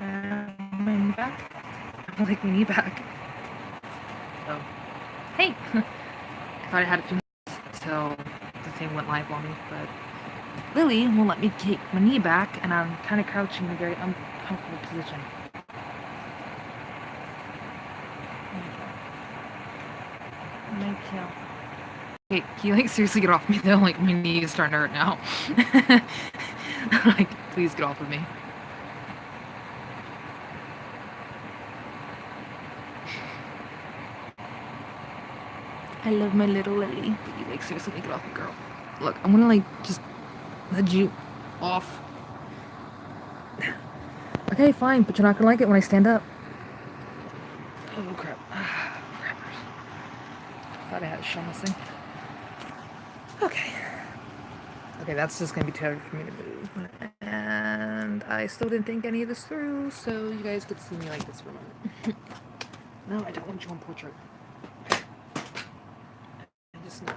My knee back? I like my knee back. Oh. Hey! I thought I had a few minutes until the thing went live on me, but Lily won't let me take my knee back, and I'm kind of crouching in a very uncomfortable position. Thank you. Hey, can you like seriously get off me though? Like my knee is starting to hurt now. Like, please get off of me. I love my little Lily. But you like seriously get off me, girl. Look, I'm gonna like just let you off. Okay, fine, but you're not gonna like it when I stand up. Oh crap. Crappers. Thought I had a shell missing. Okay. Okay, that's just gonna be too heavy for me to move. And I still didn't think any of this through, so you guys get to see me like this for a moment. No, I don't want you on portrait. I just know.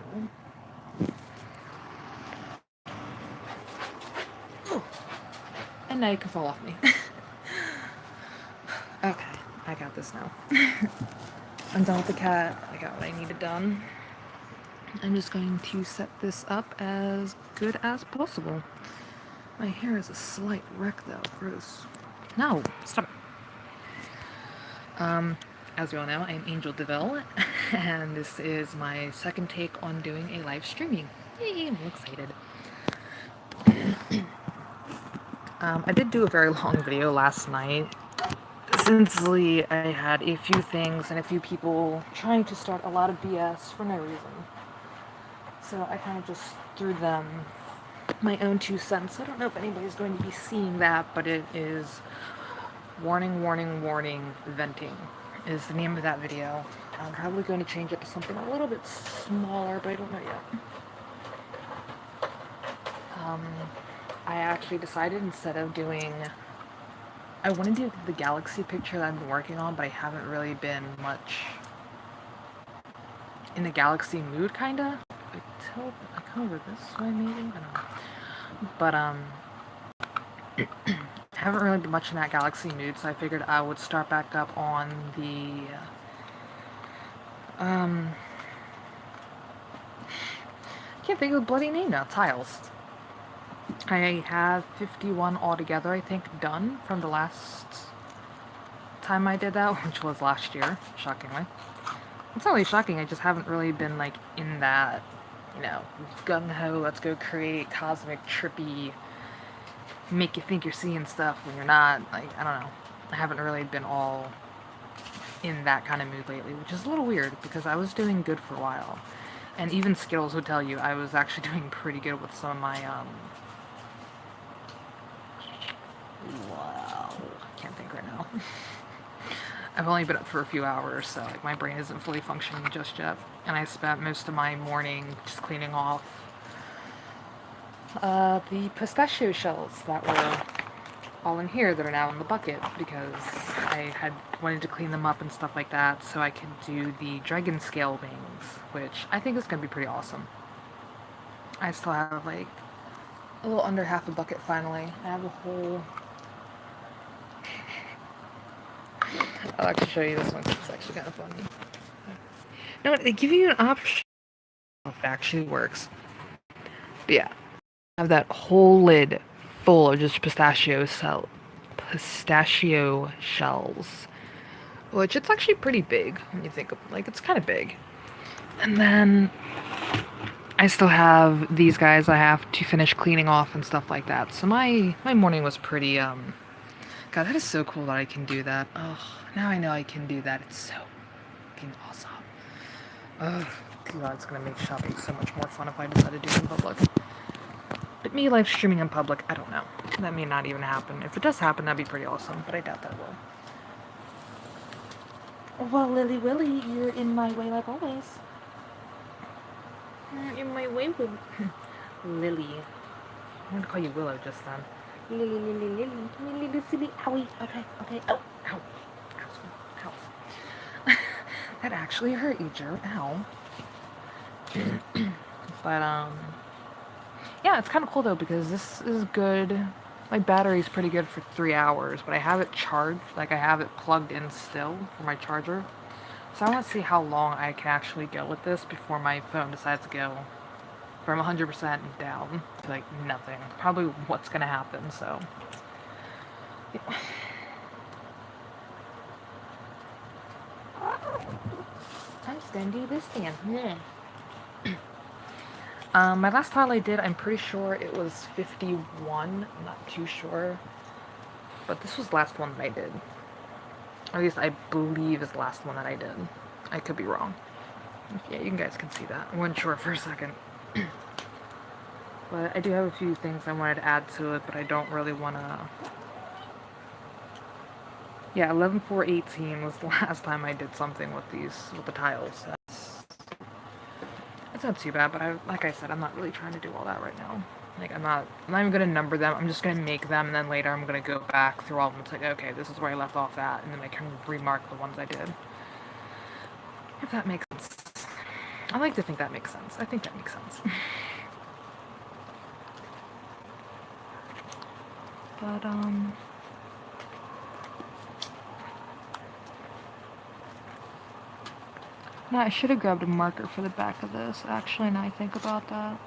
Oh. And now you can fall off me. Okay, I got this now. I'm done with the cat. I got what I needed done. I'm just going to set this up as good as possible. My hair is a slight wreck though. Gross. No, stop it. As you all know, I'm Angel DeVille, and this is my second take on doing a live streaming. Yay, I'm excited. I did do a very long video last night. Essentially, I had a few things and a few people trying to start a lot of BS for no reason. So I kind of just threw them my own 2 cents. I don't know if anybody's going to be seeing that, but it is warning, warning, warning, venting is the name of that video. I'm probably going to change it to something a little bit smaller, but I don't know yet. I actually decided instead of doing... I want to do the galaxy picture that I've been working on, but I haven't really been much in the galaxy mood, kinda. If I come over this way, maybe? I don't know. But, I haven't really been much in that galaxy mood, so I figured I would start back up on the, I can't think of the bloody name now, tiles. I have 51 altogether, I think, done from the last time I did that, which was last year, shockingly. It's not really shocking, I just haven't really been, like, in that, you know, gung-ho, let's go create cosmic, trippy, make you think you're seeing stuff when you're not. Like, I don't know. I haven't really been all in that kind of mood lately, which is a little weird, because I was doing good for a while. And even Skittles would tell you I was actually doing pretty good with some of my, wow, I can't think right now. I've only been up for a few hours, so like my brain isn't fully functioning just yet. And I spent most of my morning just cleaning off the pistachio shells that were all in here that are now in the bucket, because I had wanted to clean them up and stuff like that so I could do the dragon scale wings, which I think is going to be pretty awesome. I still have like a little under half a bucket finally. I have a whole... I'll actually show you this one because it's actually kind of funny. No, they give you an option if it actually works. But yeah, I have that whole lid full of just pistachio shells, which it's actually pretty big when you think of, like, it's kind of big. And then I still have these guys I have to finish cleaning off and stuff like that. So my morning was pretty, God, that is so cool that I can do that. Oh, now I know I can do that. It's so fucking awesome. Oh, God, it's gonna make shopping so much more fun if I decide to do it in public. But me live streaming in public, I don't know. That may not even happen. If it does happen, that'd be pretty awesome, but I doubt that will. Well, Lily Willy, you're in my way like always. You're in my way, Will. Lily. I'm gonna call you Willow just then. Lily, Lily, Lily. Lily, silly. Owie. Okay, okay. Oh, ow. Ow. Ow. That actually hurt you, Joe. Ow. But, yeah, it's kind of cool, though, because this is good My battery's pretty good for 3 hours, but I have it charged, like I have it plugged in still for my charger. So I want to see how long I can actually go with this before my phone decides to go from 100% down to like nothing. Probably what's gonna happen, so. Yeah. I'm just gonna do this thing. Yeah. My last tile I did, I'm pretty sure it was 51. I'm not too sure. But this was the last one that I did. At least I believe is the last one that I did. I could be wrong. Yeah, you guys can see that. I wasn't sure for a second. But I do have a few things I wanted to add to it, but I don't really want to... Yeah, 11.4.18 was the last time I did something with the tiles. That's not too bad, but like I said, I'm not really trying to do all that right now. Like, I'm not even going to number them, I'm just going to make them, and then later I'm going to go back through all of them and say, okay, this is where I left off at, and then I can remark the ones I did. If that makes sense. I like to think that makes sense. I think that makes sense. But, no, I should have grabbed a marker for the back of this, actually, now I think about that.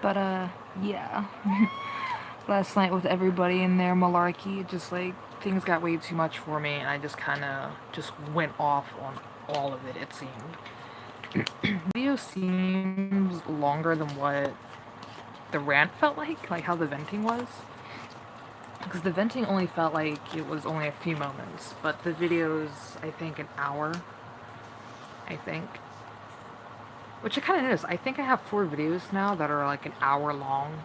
But, yeah. Last night with everybody in there, malarkey, just, like, things got way too much for me, and I just kinda just went off on all of it, it seemed. Video seems longer than what the rant felt like how the venting was. Because the venting only felt like it was only a few moments, but the video's, I think, an hour. I think. Which I kind of noticed. I think I have 4 videos now that are like an hour long.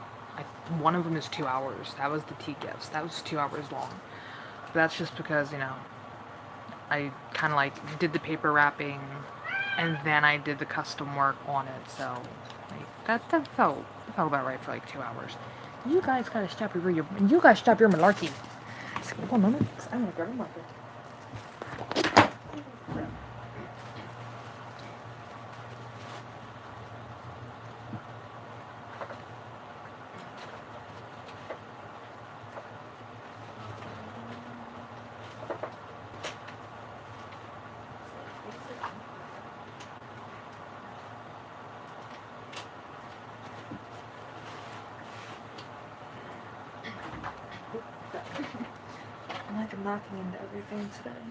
One of them is 2 hours. That was the tea gifts. That was 2 hours long. But that's just because, you know, I kind of like did the paper wrapping and then I did the custom work on it. So like, that felt about right for like 2 hours. You guys gotta stop your malarkey. One moment, I'm gonna grab a marker. I'm like knocking into everything today.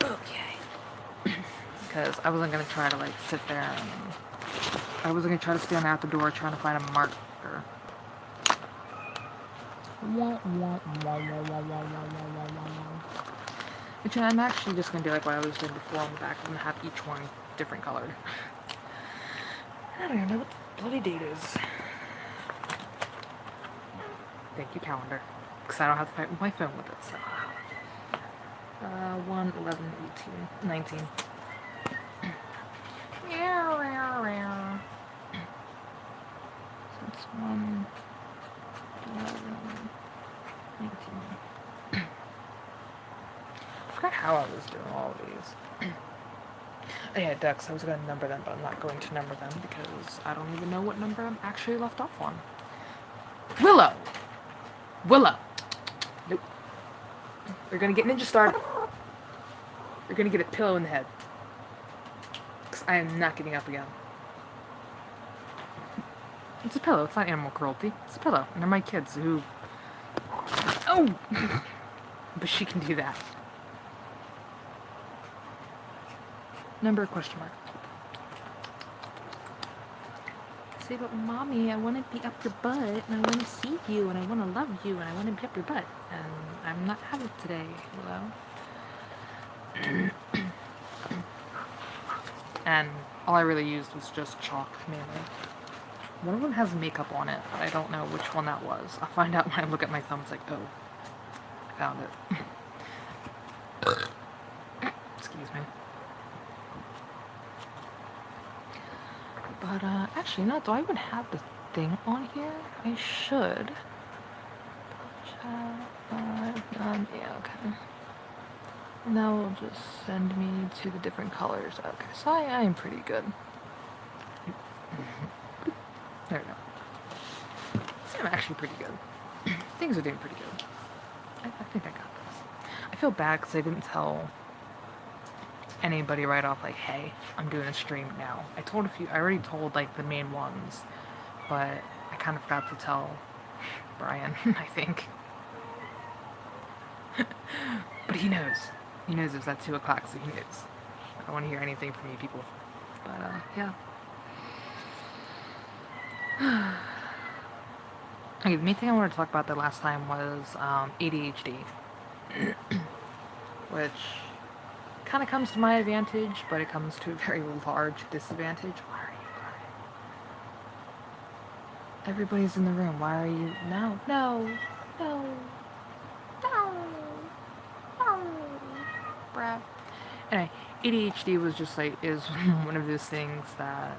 Okay. Because I wasn't gonna try to like sit there and I wasn't gonna try to stand out the door trying to find a marker. Which I'm actually just gonna do like what I was doing before on the back. I'm gonna have each one different colored. I don't even know what the bloody date is. Thank you, calendar. Because I don't have to fight with my phone with it, so. 1, 11, 18, 19. So it's 1, 11, 19. I forgot how I was doing all of these. Oh yeah, ducks. I was going to number them, but I'm not going to number them because I don't even know what number I'm actually left off on. Willow! Nope. You're gonna get ninja started. You're gonna get a pillow in the head. Because I am not getting up again. It's a pillow. It's not animal cruelty. It's a pillow. And they're my kids who... Oh! But she can do that. Number question mark. Say, but mommy, I want to be up your butt, and I want to see you, and I want to love you, and I want to be up your butt. And I'm not having it today, Willow. And all I really used was just chalk, mainly. One of them has makeup on it, but I don't know which one that was. I'll find out when I look at my thumb. It's like, oh, I found it. Excuse me. But, actually, no, do I even have the thing on here? I should. Yeah, okay. Now will just send me to the different colors. Okay, so I am pretty good. There we go. See, I'm actually pretty good. Things are doing pretty good. I think I got this. I feel bad because I didn't tell anybody right off, like, hey, I'm doing a stream now. I already told, like, the main ones, but I kind of forgot to tell Brian, I think. But he knows. He knows it's at 2 o'clock, so he knows. I don't want to hear anything from you people. But, yeah. Okay, the main thing I wanted to talk about the last time was ADHD. Which kind of comes to my advantage, but it comes to a very large disadvantage. Why are you crying? Everybody's in the room. Why are you... No, no, no, no, no. Bruh. Anyway, ADHD was just like, is one of those things that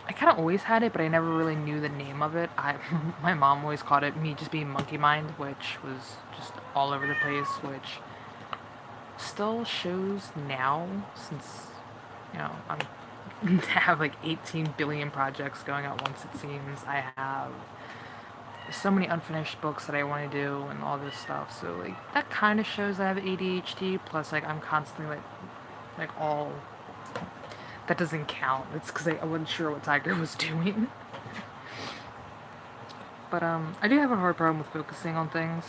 I kind of always had it, but I never really knew the name of it. My mom always called it me just being monkey mind, which was just all over the place, which still shows now, since, you know, I have like 18 billion projects going at once, it seems. I have so many unfinished books that I want to do and all this stuff, so like that kind of shows I have ADHD, plus like I'm constantly like all... That doesn't count. It's because I wasn't sure what Tiger was doing. But I do have a hard problem with focusing on things.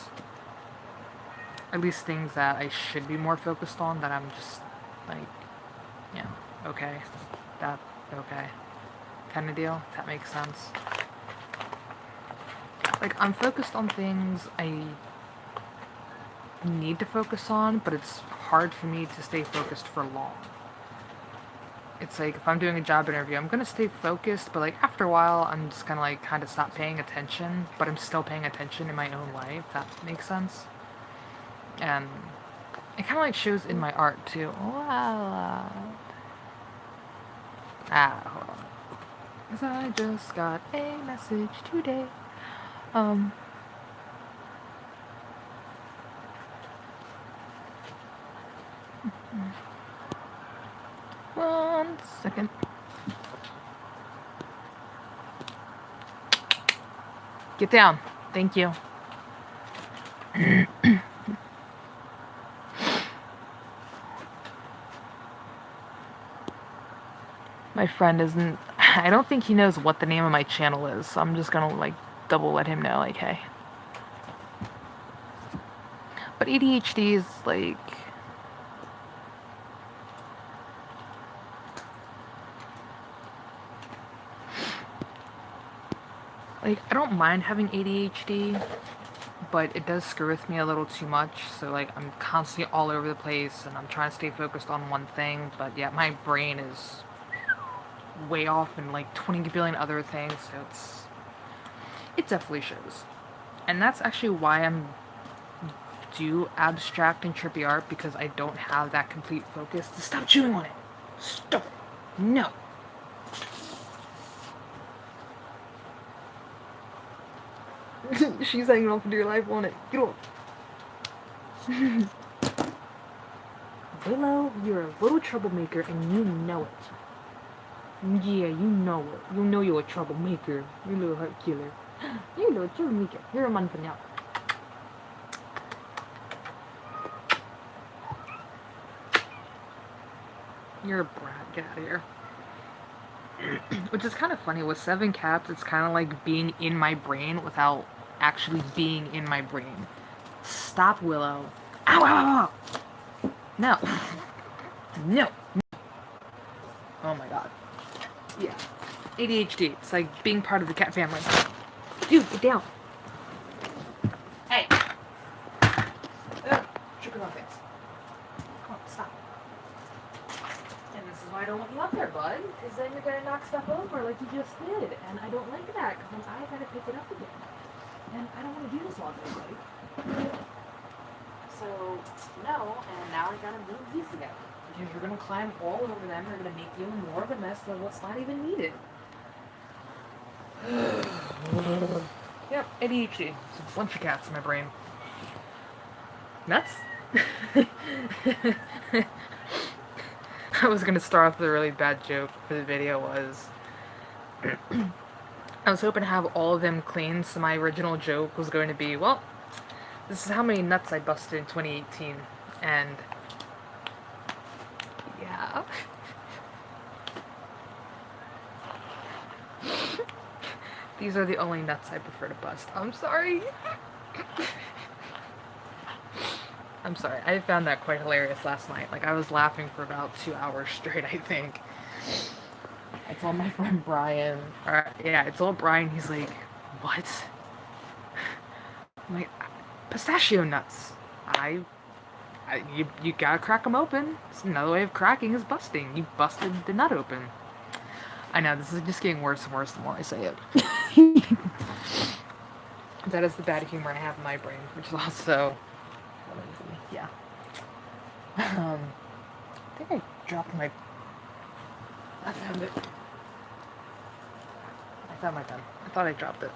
At least things that I should be more focused on, that I'm just like, yeah, okay, that, okay, kind of deal, if that makes sense. Like, I'm focused on things I need to focus on, but it's hard for me to stay focused for long. It's like, if I'm doing a job interview, I'm gonna stay focused, but like, after a while, I'm just gonna like, kind of stop paying attention, but I'm still paying attention in my own way, if that makes sense. And it kind of like shows in my art, too. Wow. Hold on. Because I just got a message today. One second. Get down. Thank you. My friend isn't... I don't think he knows what the name of my channel is, so I'm just gonna, like, double let him know, like, hey. But ADHD is, like... Like, I don't mind having ADHD, but it does screw with me a little too much, so, like, I'm constantly all over the place, and I'm trying to stay focused on one thing, but, yeah, my brain is way off in, like, 20 billion other things, so it definitely shows. And that's actually why I'm do abstract and trippy art, because I don't have that complete focus. Stop chewing on it! Stop it! No! She's hanging off into your life on it. Get off! Willow, you're a little troublemaker and you know it. Yeah, you know it. You know you're a troublemaker. You're a little heart killer. You're a little troublemaker. You're a man for now. You're a brat. Get out of here. Which is kind of funny. With 7 cats, it's kind of like being in my brain without actually being in my brain. Stop, Willow. Ow, ow, ow! No. No. Oh my god. Yeah. ADHD. It's like being part of the cat family. Dude, get down. Hey. Tripping on things. Come on, stop. And this is why I don't want you up there, bud. Because then you're going to knock stuff over like you just did. And I don't like that, because then I got to pick it up again. And I don't want to do this all day, buddy. So, no, and now I got to move these together. Because you're going to climb all over them. They're going to make even more of a mess than what's not even needed. Get Yep, ADHD. It's a bunch of cats in my brain. Nuts? I was gonna start off with a really bad joke for the video was I was hoping to have all of them clean, so my original joke was going to be, well, this is how many nuts I busted in 2018, and yeah. These are the only nuts I prefer to bust. I'm sorry. I'm sorry. I found that quite hilarious last night. Like, I was laughing for about 2 hours straight, I think. I told my friend Brian, I told Brian, he's like, what? I'm like, pistachio nuts. You gotta crack them open. It's another way of cracking is busting. You busted the nut open. I know, this is just getting worse and worse the more I say it. That is the bad humor I have in my brain, which is also... yeah. I think I dropped my... I found it. I found my pen. I thought I dropped it.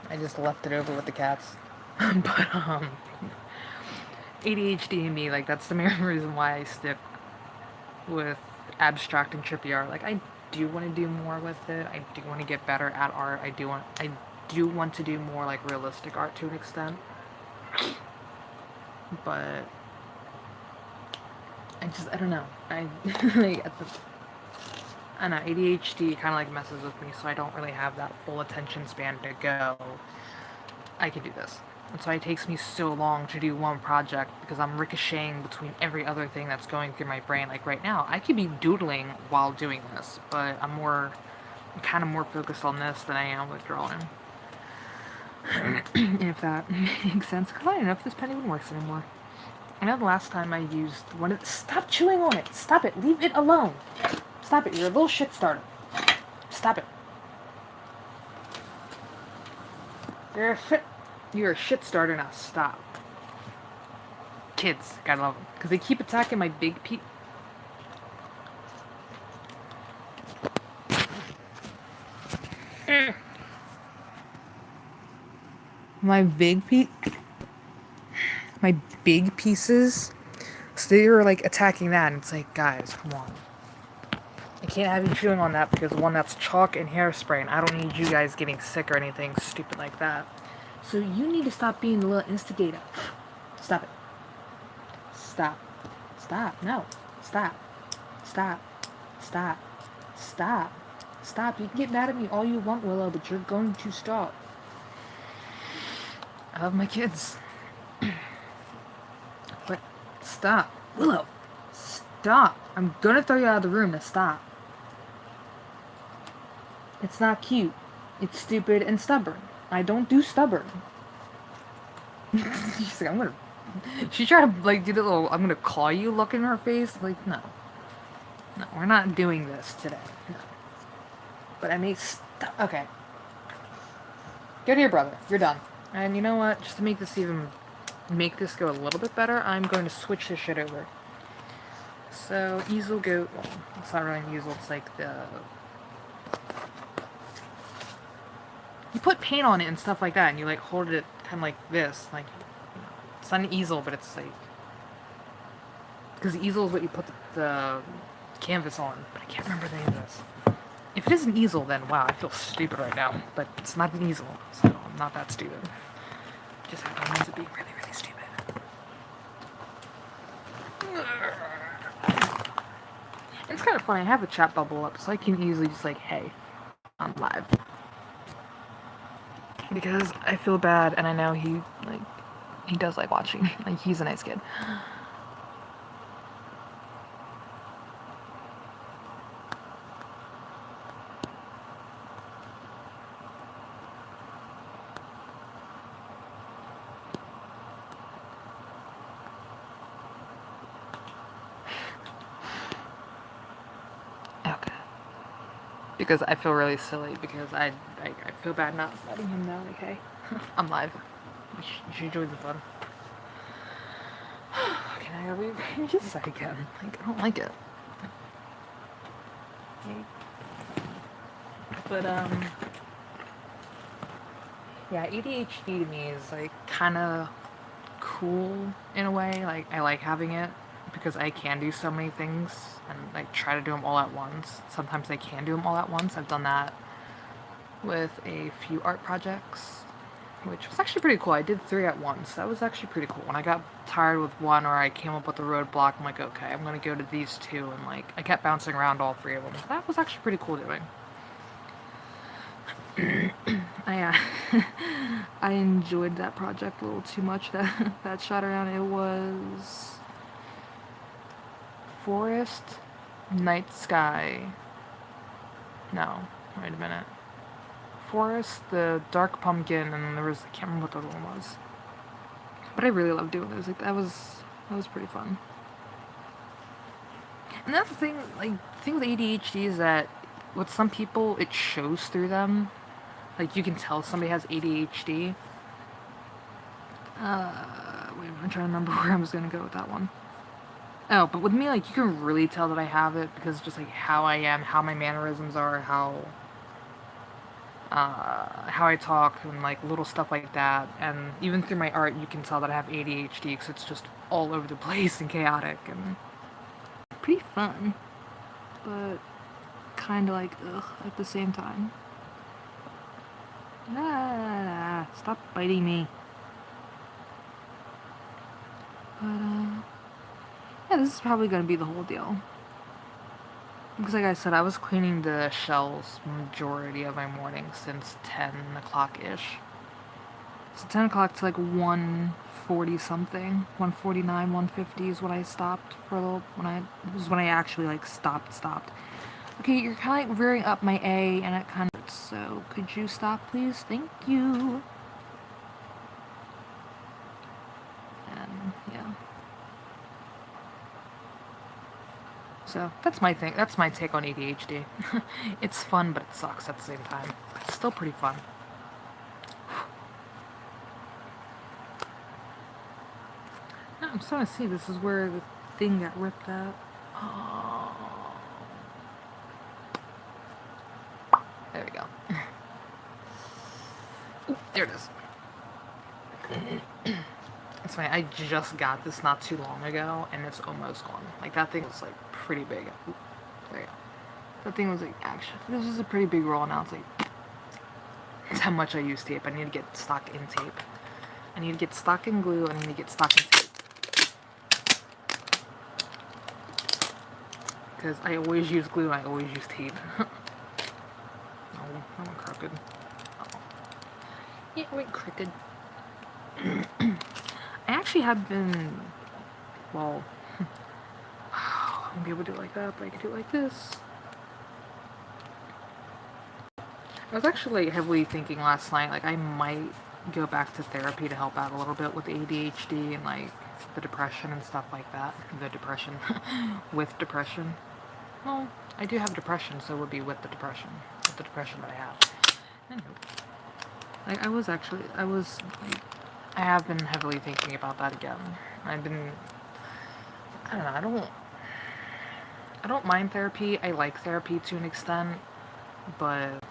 I just left it over with the cats. But, ADHD and me, like, that's the main reason why I stick with abstract and trippy art. Like, I do want to do more with it. I do want to get better at art. I do want to do more, like, realistic art to an extent. But I don't know. Like, I don't know, ADHD kind of, like, messes with me, so I don't really have that full attention span to go, I can do this. And so it takes me so long to do one project because I'm ricocheting between every other thing that's going through my brain. Like, right now, I could be doodling while doing this, but I'm kind of more focused on this than I am with drawing. If that makes sense. Because I don't know if this pen even works anymore. I know the last time I used one of... Stop chewing on it! Stop it! Leave it alone! Stop it! You're a little shit starter. Stop it. You're a shit starter now. Stop. Kids. Gotta love them. Because they keep attacking my big Pete. My big pieces, so they were like attacking that, and it's like, guys, come on. I can't have you chewing on that because one, that's chalk and hairspray, and I don't need you guys getting sick or anything stupid like that. So you need to stop being the little instigator. Stop it. Stop. Stop. No. Stop. Stop. Stop. Stop. Stop. You can get mad at me all you want, Willow, but you're going to stop. I love my kids. But stop. Willow, stop. I'm gonna throw you out of the room. Now stop. It's not cute. It's stupid and stubborn. I don't do stubborn. She's like, I'm gonna... She tried to, like, do the little, I'm gonna claw you look in her face. Like, no. No, we're not doing this today. No. But I may stop. Okay. Go to your brother. You're done. And you know what? Just to make this go a little bit better, I'm going to switch this shit over. So, easel goat, well, it's not really an easel, it's like the... You put paint on it and stuff like that, and you, like, hold it kind of like this, like, you know, it's not an easel, but it's like... Because the easel is what you put the canvas on, but I can't remember the name of this. If it is an easel, then wow, I feel stupid right now, but it's not an easel, so I'm not that stupid. Just have moments of being really, really stupid. It's kind of funny, I have a chat bubble up, so I can easily just like, hey, I'm live. Because I feel bad, and I know he does like watching. Like, he's a nice kid. Because I feel really silly because I feel bad not letting him know, like, hey, I'm live. You should enjoy the fun. Can I leave? Just say again. Like, I don't like it. But, Yeah, ADHD to me is like kind of cool in a way. Like I like having it because I can do so many things and like try to do them all at once. Sometimes I can do them all at once. I've done that with a few art projects, which was actually pretty cool. I did 3 at once. That was actually pretty cool. When I got tired with one or I came up with a roadblock, I'm like, okay, I'm gonna go to these 2, and like I kept bouncing around all 3 of them. That was actually pretty cool doing. I enjoyed that project a little too much. That shot around. It was forest, night sky. No, wait a minute. Forest, the dark pumpkin, and then there was, I can't remember what the other one was. But I really loved doing those. Like that was pretty fun. And that's the thing. Like the thing with ADHD is that with some people it shows through them. Like you can tell somebody has ADHD. Wait, I'm trying to remember where I was gonna go with that one. Oh, but with me, like you can really tell that I have it because just like how I am, how my mannerisms are, how I talk, and like little stuff like that. And even through my art, you can tell that I have ADHD because it's just all over the place and chaotic and pretty fun, but kind of like ugh at the same time. Ah, stop biting me. But yeah, this is probably gonna be the whole deal. Because like I said, I was cleaning the shells majority of my morning since 10 o'clock-ish. So 10 o'clock to like 1:40 something. 1:49, 1:50 is when I stopped for a little, when I actually like stopped. Okay, you're kind of like rearing up my A and it kind of hurts, so could you stop please? Thank you. And yeah. So that's my thing. That's my take on ADHD. It's fun, but it sucks at the same time. It's still pretty fun. I'm starting to see this is where the thing got ripped out. Oh. There we go. Ooh, there it is. It's funny, I just got this not too long ago, and it's almost gone. Like, that thing was, like, pretty big. Ooh, there you go. That thing was, like, actually, this is a pretty big roll, now it's, like, that's how much I use tape. I need to get stock in tape. I need to get stock in glue, and I need to get stock in tape. Because I always use glue, and I always use tape. Oh, that went crooked. Oh. Yeah, it went crooked. I actually have been, well, I won't be able to do it like that, but I can do it like this. I was actually like, heavily thinking last night, like I might go back to therapy to help out a little bit with ADHD and like the depression and stuff like that. The depression. With depression. Well, I do have depression, so it would be with the depression. With the depression that I have. Anyway. Like I have been heavily thinking about that again. I don't know, I don't mind therapy. I like therapy to an extent, but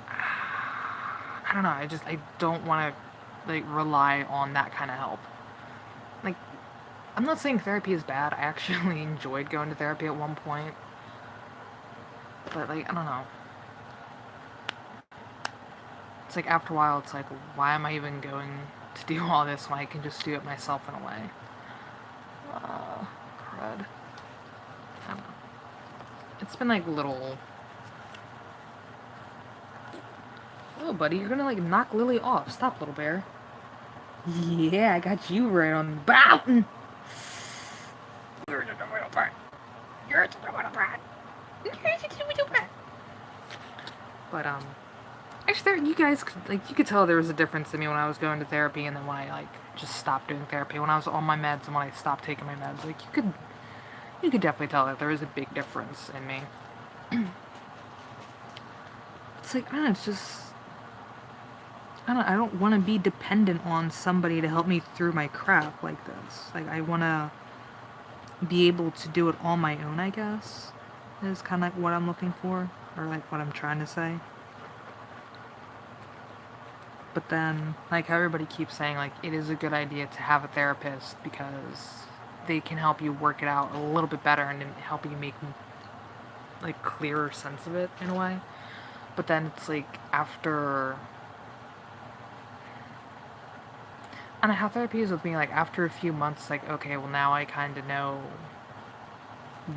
I don't know, I don't want to like rely on that kind of help. Like, I'm not saying therapy is bad. I actually enjoyed going to therapy at one point, but like, I don't know. It's like after a while, it's like, why am I even going to do all this when I can just do it myself in a way? Crud. I don't know. It's been like little. Oh, buddy, you're gonna like knock Lily off. Stop, little bear. Yeah, I got you right on the mountain. You're just a little brat. You're just a little brat. You're just a little brat. But actually, you guys you could tell there was a difference in me when I was going to therapy and then when I like just stopped doing therapy. When I was on my meds and when I stopped taking my meds, like you could definitely tell that there is a big difference in me. It's like, I don't know, it's just, I don't want to be dependent on somebody to help me through my crap like this. Like, I want to be able to do it on my own, I guess, is kind of like what I'm looking for, or like what I'm trying to say. But then, like, everybody keeps saying, like, it is a good idea to have a therapist because they can help you work it out a little bit better and help you make, like, clearer sense of it in a way. But then it's like, after... And how therapy is with me, like, after a few months, like, okay, well, now I kind of know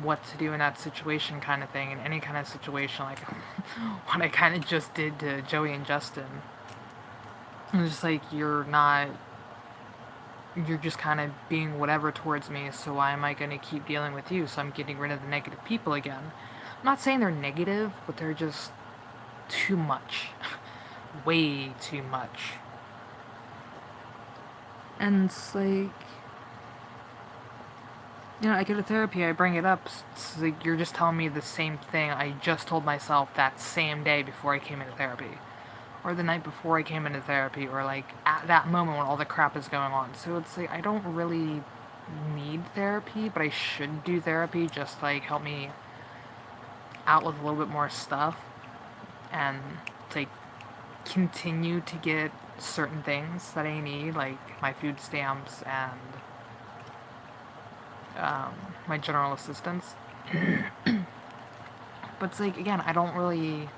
what to do in that situation kind of thing, in any kind of situation, like, what I kind of just did to Joey and Justin. It's just like, you're just kind of being whatever towards me, so why am I going to keep dealing with you? So I'm getting rid of the negative people again. I'm not saying they're negative, but they're just too much. Way too much. And it's like, you know, I go to therapy, I bring it up, it's like, you're just telling me the same thing I just told myself that same day before I came into therapy. Or the night before I came into therapy, or like at that moment when all the crap is going on. So it's like, I don't really need therapy, but I should do therapy just like help me out with a little bit more stuff and like continue to get certain things that I need, like my food stamps and my general assistance. But it's like, again, I don't really...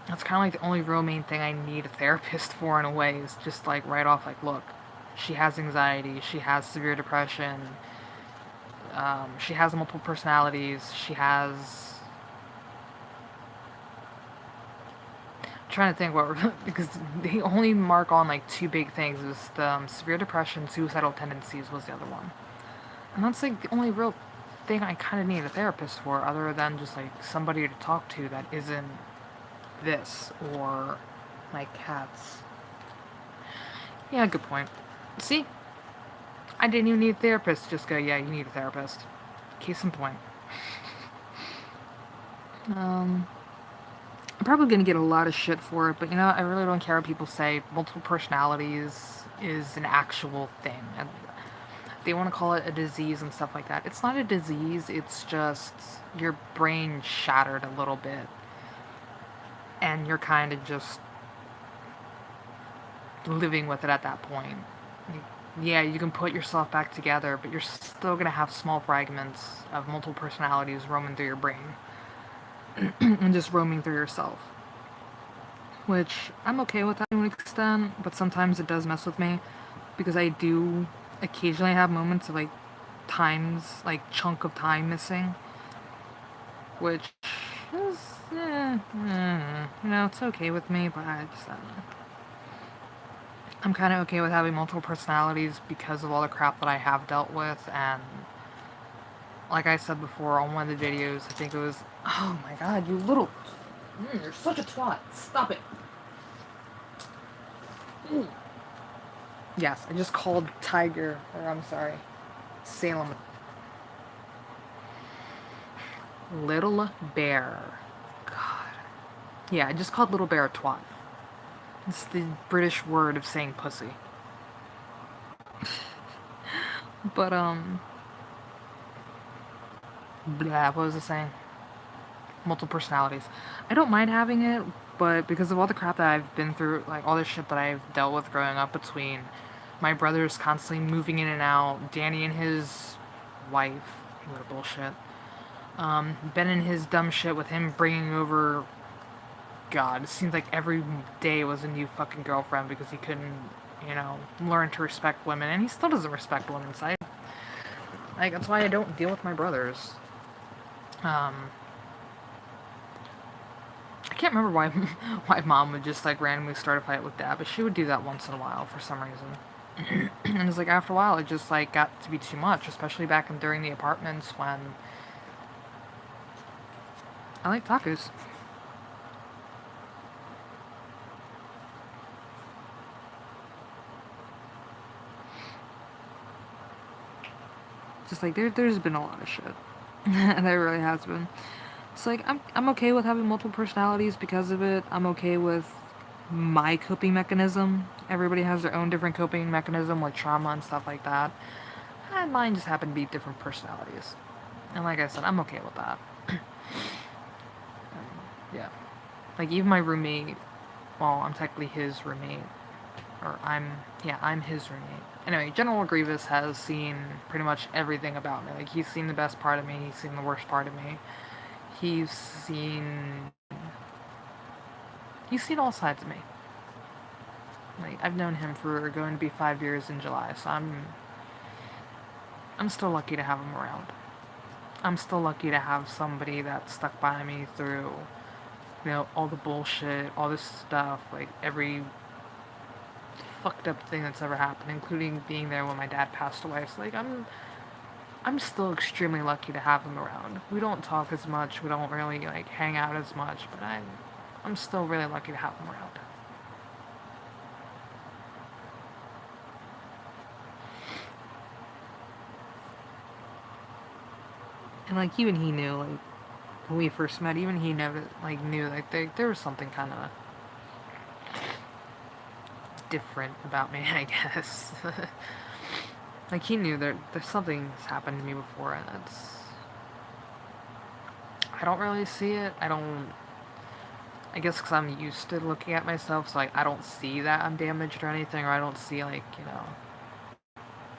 That's kind of like the only real main thing I need a therapist for in a way, is just like right off, like, look, she has anxiety, she has severe depression, she has multiple personalities, she has... I'm trying to think what, because they only mark on like 2 big things. It was the severe depression, suicidal tendencies was the other one. And that's like the only real thing I kind of need a therapist for, other than just like somebody to talk to that isn't this, or my cats. Yeah, good point. See? I didn't even need a therapist. Just go, yeah, you need a therapist. Case in point. I'm probably gonna get a lot of shit for it, but you know, I really don't care what people say. Multiple personalities is an actual thing. And they want to call it a disease and stuff like that. It's not a disease, it's just your brain shattered a little bit. And you're kind of just living with it at that point. Yeah, you can put yourself back together, but you're still going to have small fragments of multiple personalities roaming through your brain. And just roaming through yourself. Which, I'm okay with that to an extent, but sometimes it does mess with me. Because I do occasionally have moments of, like, times, like, chunk of time missing. Which is, you know, it's okay with me, but I don't know. I'm kind of okay with having multiple personalities because of all the crap that I have dealt with, and like I said before on one of the videos, I think it was, oh my god, you little, you're such a twat, stop it. Yes, I just called Tiger, or I'm sorry, Salem. Little Bear. God. Yeah, I just called Little Bear a twat. It's the British word of saying pussy. But, blah, what was I saying? Multiple personalities. I don't mind having it, but because of all the crap that I've been through, like, all the shit that I've dealt with growing up, between my brothers constantly moving in and out, Danny and his wife, what a bullshit, Ben and his dumb shit with him bringing over... God, it seems like every day was a new fucking girlfriend because he couldn't, you know, learn to respect women, and he still doesn't respect women, so like, that's why I don't deal with my brothers. I can't remember why Mom would just, like, randomly start a fight with Dad, but she would do that once in a while for some reason. And it's like, after a while, it just, like, got to be too much, especially back during the apartments when... I like tacos. Just like, there's been a lot of shit. And there really has been. It's like, I'm okay with having multiple personalities because of it. I'm okay with my coping mechanism. Everybody has their own different coping mechanism with trauma and stuff like that. And mine just happen to be different personalities. And like I said, I'm okay with that. Yeah. Like, even my roommate, well, I'm technically his roommate. I'm his roommate. Anyway, General Grievous has seen pretty much everything about me. Like, he's seen the best part of me, he's seen the worst part of me. He's seen all sides of me. Like, I've known him for going to be 5 years in July, so I'm still lucky to have him around. I'm still lucky to have somebody that stuck by me through, all the bullshit, all this stuff, like every fucked up thing that's ever happened, including being there when my dad passed away. So, like, I'm still extremely lucky to have him around. We don't talk as much, we don't really, like, hang out as much, but I'm still really lucky to have him around. And, like, even he knew, like, when we first met, even he knew there was something kind of different about me, I guess. Like, he knew there's something's happened to me before, and I don't really see it. I guess because I'm used to looking at myself, so, like, I don't see that I'm damaged or anything, or I don't see, like,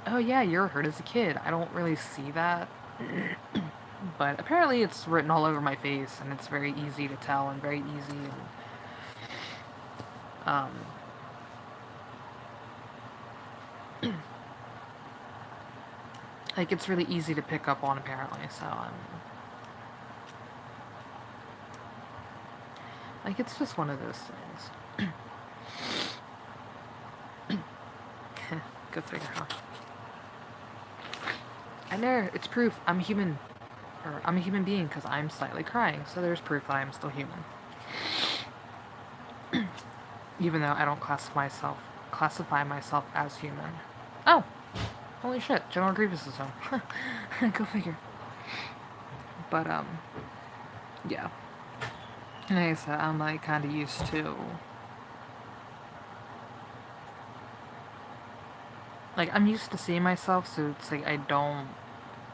oh yeah, you're hurt as a kid. I don't really see that. But apparently it's written all over my face, and it's very easy to tell, and very easy, and, like, it's really easy to pick up on, apparently, so, like, it's just one of those things. Go figure, huh? And there, it's proof I'm human. Or, I'm a human being, because I'm slightly crying, so there's proof that I'm still human. Even though I don't classify myself as human. Oh! Holy shit, General Grievous is home. Go figure. But, yeah. And like I said, I'm, like, kind of used to... Like, I'm used to seeing myself, so it's like I don't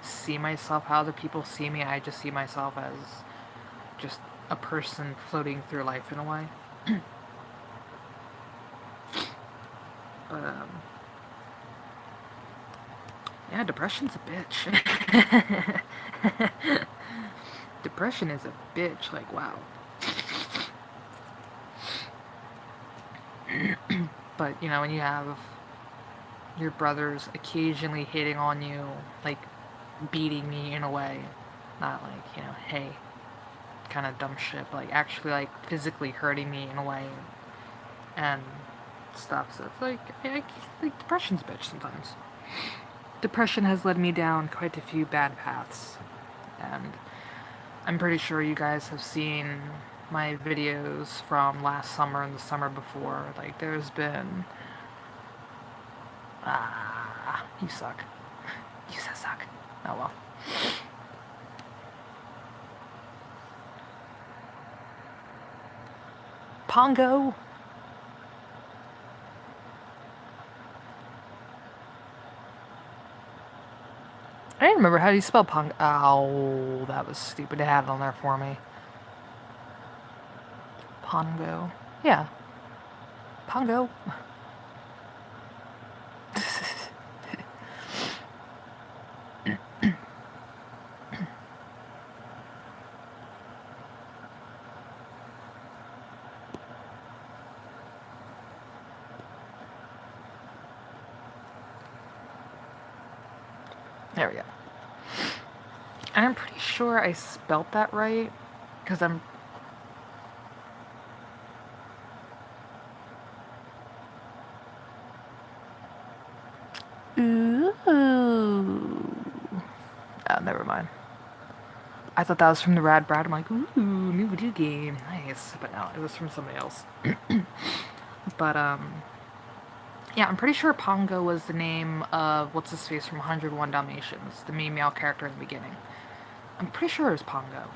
see myself how other people see me. I just see myself as just a person floating through life in a way. But, yeah, depression's a bitch. Depression is a bitch, like, wow. But, when you have your brothers occasionally hitting on you, like, beating me in a way, not like, hey, kind of dumb shit, but, like, actually, like, physically hurting me in a way, and stuff, so it's like, like, depression's a bitch sometimes. Depression has led me down quite a few bad paths, and I'm pretty sure you guys have seen my videos from last summer and the summer before. Like, there's been... you suck. You suck. Oh well. Pongo! I didn't remember how do you spell Pongo. Oh, that was stupid to have it on there for me. Pongo. Yeah. Pongo. There we go. And I'm pretty sure I spelt that right, because I'm... Ooh. Oh, never mind. I thought that was from the Rad Brad. I'm like, ooh, new video game. Nice. But no, it was from somebody else. But, yeah, I'm pretty sure Pongo was the name of what's-his-face from 101 Dalmatians, the main male character in the beginning. I'm pretty sure it was Pongo.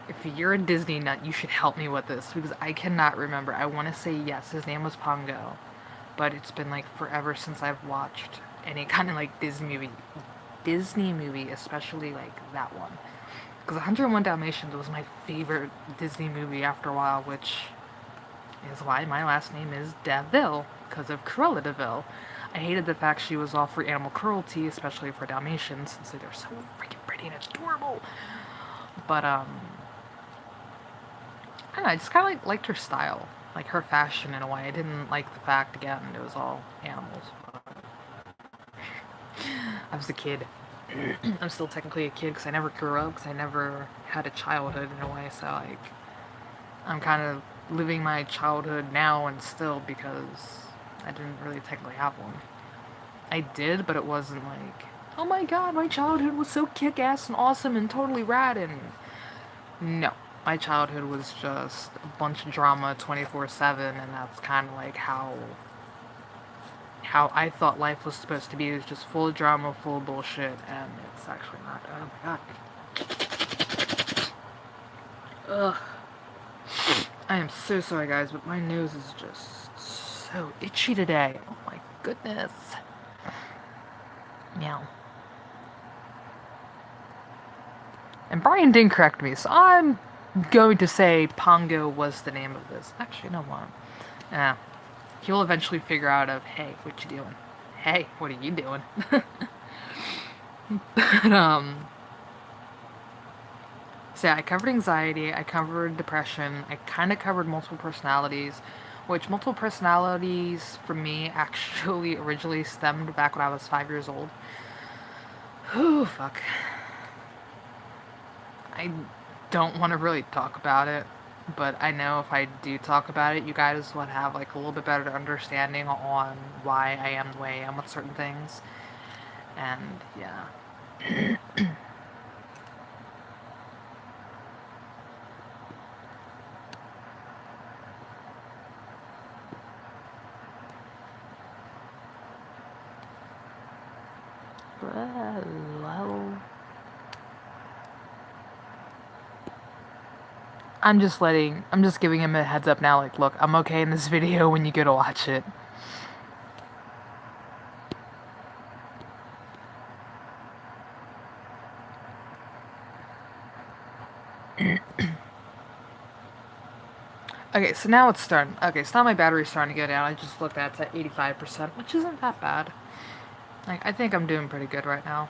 If you're a Disney nut, you should help me with this, because I cannot remember. I want to say yes, his name was Pongo, but it's been, like, forever since I've watched any kind of, like, Disney movie, especially, like, that one. Because 101 Dalmatians was my favorite Disney movie after a while, which is why my last name is Deville, because of Cruella Deville. I hated the fact she was all for animal cruelty, especially for Dalmatians, since they're so freaking pretty and adorable. But, I don't know, I just kind of liked her style, like her fashion in a way. I didn't like the fact, again, it was all animals. I was a kid. I'm still technically a kid because I never grew up, because I never had a childhood in a way, so, like, I'm kind of living my childhood now and still because I didn't really technically have one. I did, but it wasn't like, oh my god, my childhood was so kick-ass and awesome and totally rad, and no. My childhood was just a bunch of drama 24/7, and that's kind of like how I thought life was supposed to be. It was just full of drama, full of bullshit, and it's actually not. Oh my god. Ugh. I am so sorry, guys, but my nose is just so itchy today. Oh my goodness. Meow. And Brian didn't correct me, so I'm going to say Pongo was the name of this. Actually, no what? Yeah. He'll eventually figure out of, hey, what you doing? Hey, what are you doing? But, so yeah, I covered anxiety, I covered depression, I kind of covered multiple personalities, which multiple personalities for me actually originally stemmed back when I was 5 years old. Whew, fuck. I don't want to really talk about it, but I know if I do talk about it, you guys would have like a little bit better understanding on why I am the way I am with certain things. And yeah. Hello. I'm just giving him a heads up now, like, look, I'm okay in this video when you go to watch it. Okay, so now it's starting. Okay, so now my battery's starting to go down. I just looked at it, it's at 85%, which isn't that bad. Like, I think I'm doing pretty good right now.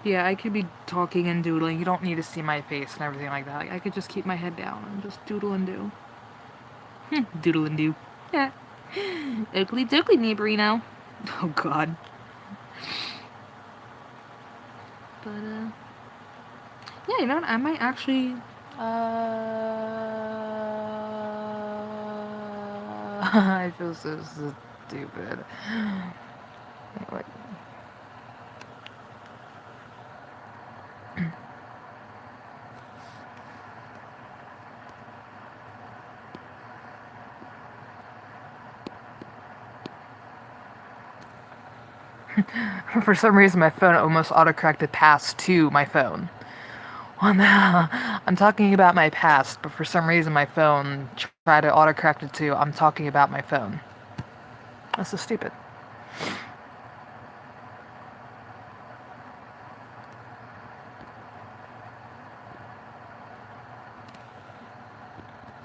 Yeah, I could be talking and doodling. You don't need to see my face and everything like that. Like, I could just keep my head down and just doodle and do. Doodle and do. Yeah. Oakley dokley, neighborino. Oh, God. But, yeah, you know what? I might actually, I feel so stupid. Wait. For some reason, my phone almost autocorrected past to my phone. Well, no, I'm talking about my past, but for some reason, my phone tried to autocorrect it to I'm talking about my phone. That's so stupid.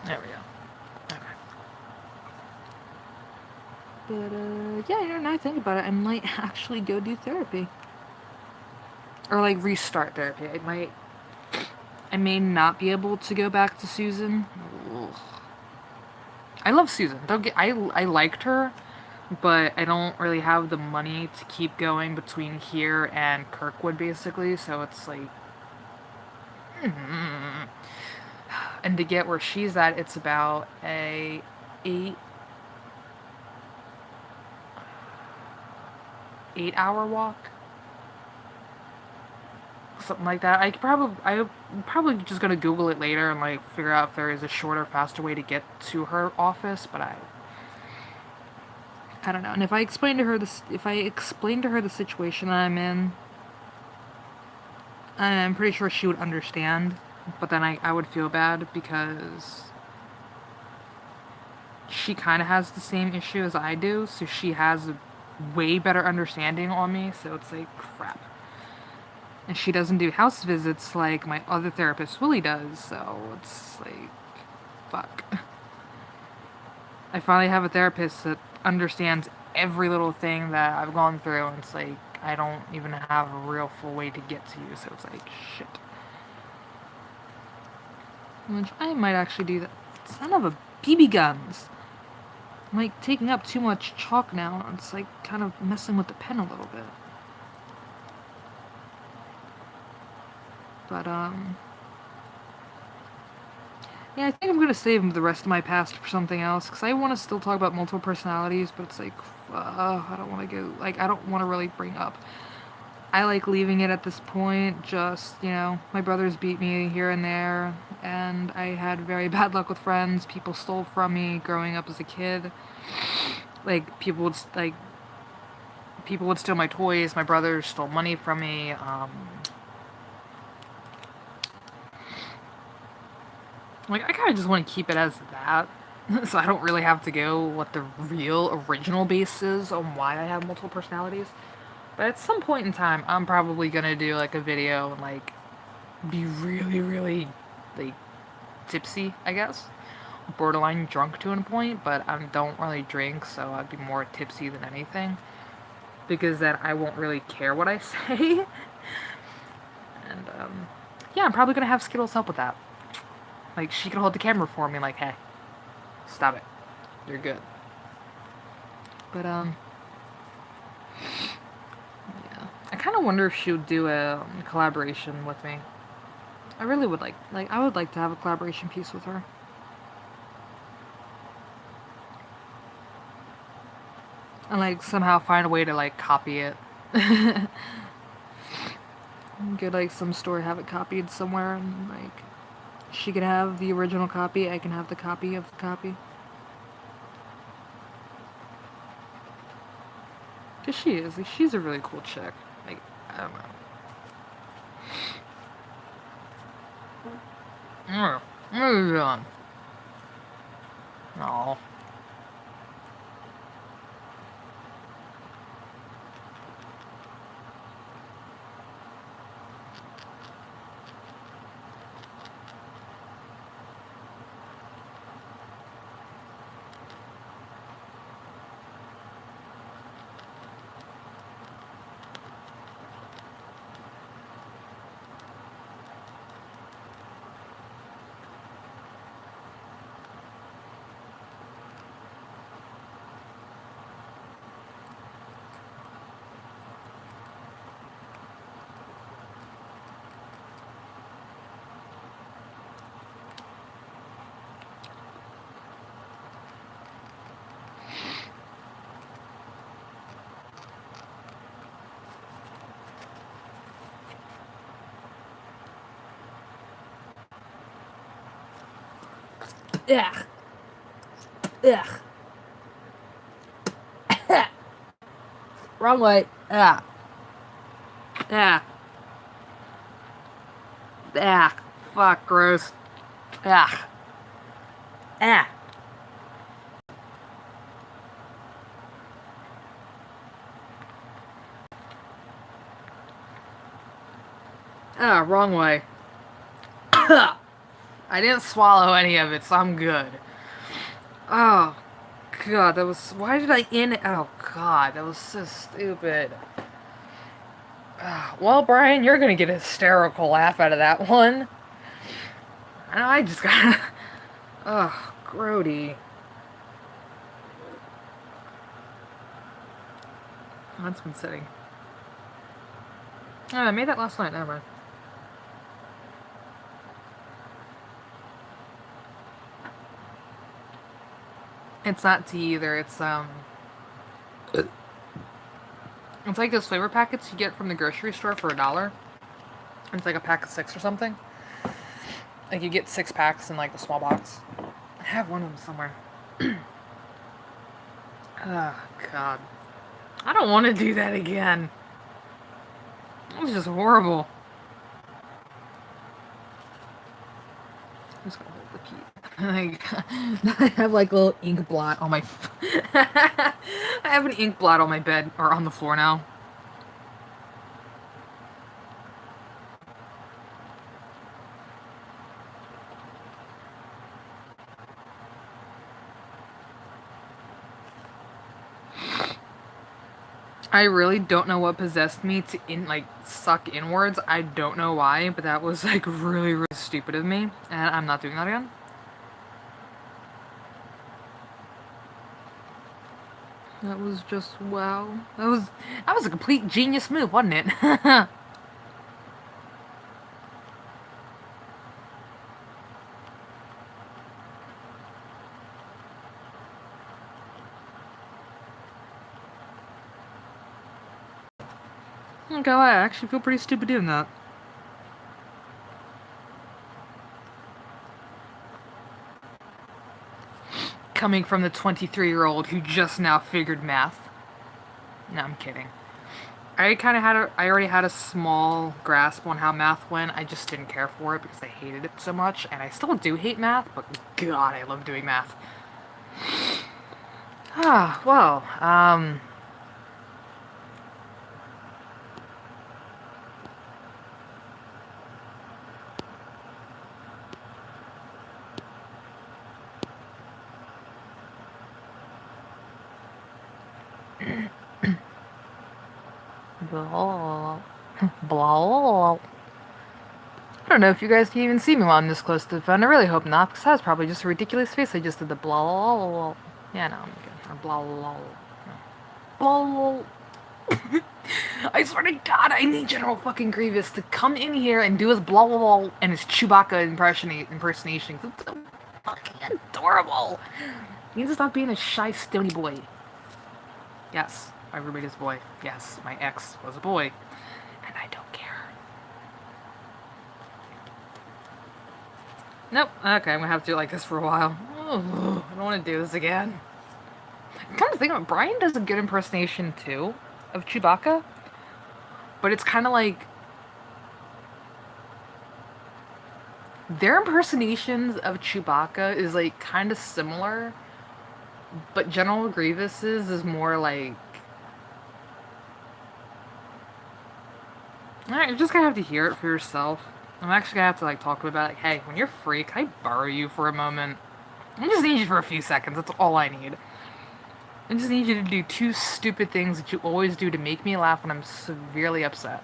There we go. Okay. But, yeah, you know, now I think about it, I might actually go do therapy. Or, like, restart therapy. I may not be able to go back to Susan. Ugh. I love Susan. I liked her, but I don't really have the money to keep going between here and Kirkwood, basically, so it's like... And to get where she's at, it's about a 8-hour walk. Something like that. I'm probably just gonna Google it later and like figure out if there is a shorter, faster way to get to her office. But I don't know. And if I explain to her the situation that I'm in, I'm pretty sure she would understand. But then I would feel bad because she kind of has the same issue as I do, so she has a way better understanding on me. So it's like crap. And she doesn't do house visits like my other therapist, Willie, does, so it's like, fuck. I finally have a therapist that understands every little thing that I've gone through, and it's like, I don't even have a real full way to get to you, so it's like, shit. Which I might actually do that. Son of a BB guns! I'm like taking up too much chalk now, and it's like kind of messing with the pen a little bit. But, yeah, I think I'm gonna save the rest of my past for something else, because I want to still talk about multiple personalities, but it's like, I don't want to go, like, I don't want to really bring up. I like leaving it at this point, just, you know, my brothers beat me here and there, and I had very bad luck with friends. People stole from me growing up as a kid. Like, people would steal my toys, my brothers stole money from me, like, I kind of just want to keep it as that, so I don't really have to go what the real original base is on why I have multiple personalities. But at some point in time, I'm probably gonna do, like, a video and, like, be really, really, like, tipsy, I guess. Borderline drunk to a point, but I don't really drink, so I'd be more tipsy than anything. Because then I won't really care what I say. And, yeah, I'm probably gonna have Skittles help with that. Like, she can hold the camera for me, like, hey, stop it. You're good. But, yeah. I kind of wonder if she would do a collaboration with me. I really would like, I would like to have a collaboration piece with her. And, like, somehow find a way to, like, copy it. Get, like, some store, have it copied somewhere, and, like, she can have the original copy, I can have the copy of the copy. Cause she is, like, she's a really cool chick. Like, I don't know. What are you doing? Aw. Ugh. Ugh. Wrong way. Ah. Ah. Ah. Fuck, gross. Ah. Ah. Ah, wrong way. I didn't swallow any of it, so I'm good. Oh, God, that was... Why did I Oh, God, that was so stupid. Well, Brian, you're gonna get a hysterical laugh out of that one. I just gotta... Ugh, grody. That's been sitting. Oh, I made that last night, never mind. It's not tea either, it's like those flavor packets you get from the grocery store for $1. It's like a pack of 6 or something. Like, you get 6 packs in, like, a small box. I have one of them somewhere. Oh, God. I don't want to do that again. It was just horrible. I'm just gonna hold the key. Like, I have, like, a little ink blot on my... I have an ink blot on my bed, or on the floor now. I really don't know what possessed me to suck inwards. I don't know why, but that was like really, really stupid of me, and I'm not doing that again. That was just wow. That was a complete genius move, wasn't it? Okay, I actually feel pretty stupid doing that. Coming from the 23-year-old who just now figured math. No, I'm kidding. I already had a small grasp on how math went. I just didn't care for it because I hated it so much, and I still do hate math, but God, I love doing math. Ah, well, blah, blah. I don't know if you guys can even see me while I'm this close to the phone. I really hope not, because that was probably just a ridiculous face I just did the blah. Yeah, no, I'm good. Or blah. Blah. I swear to God, I need General fucking Grievous to come in here and do his blah and his Chewbacca impersonation. It's so fucking adorable. He needs to stop being a shy, stony boy. Yes, my roommate is a boy. Yes, my ex was a boy. And I don't care. Nope. Okay, I'm gonna have to do it like this for a while. Oh, I don't want to do this again. Come to think of it, Brian does a good impersonation too of Chewbacca, but it's kind of like their impersonations of Chewbacca is like kind of similar, but General Grievous's is more like. Alright, you're just gonna have to hear it for yourself. I'm actually gonna have to like talk to him about like, hey, when you're free, can I borrow you for a moment? I just need you for a few seconds. That's all I need. I just need you to do two stupid things that you always do to make me laugh when I'm severely upset.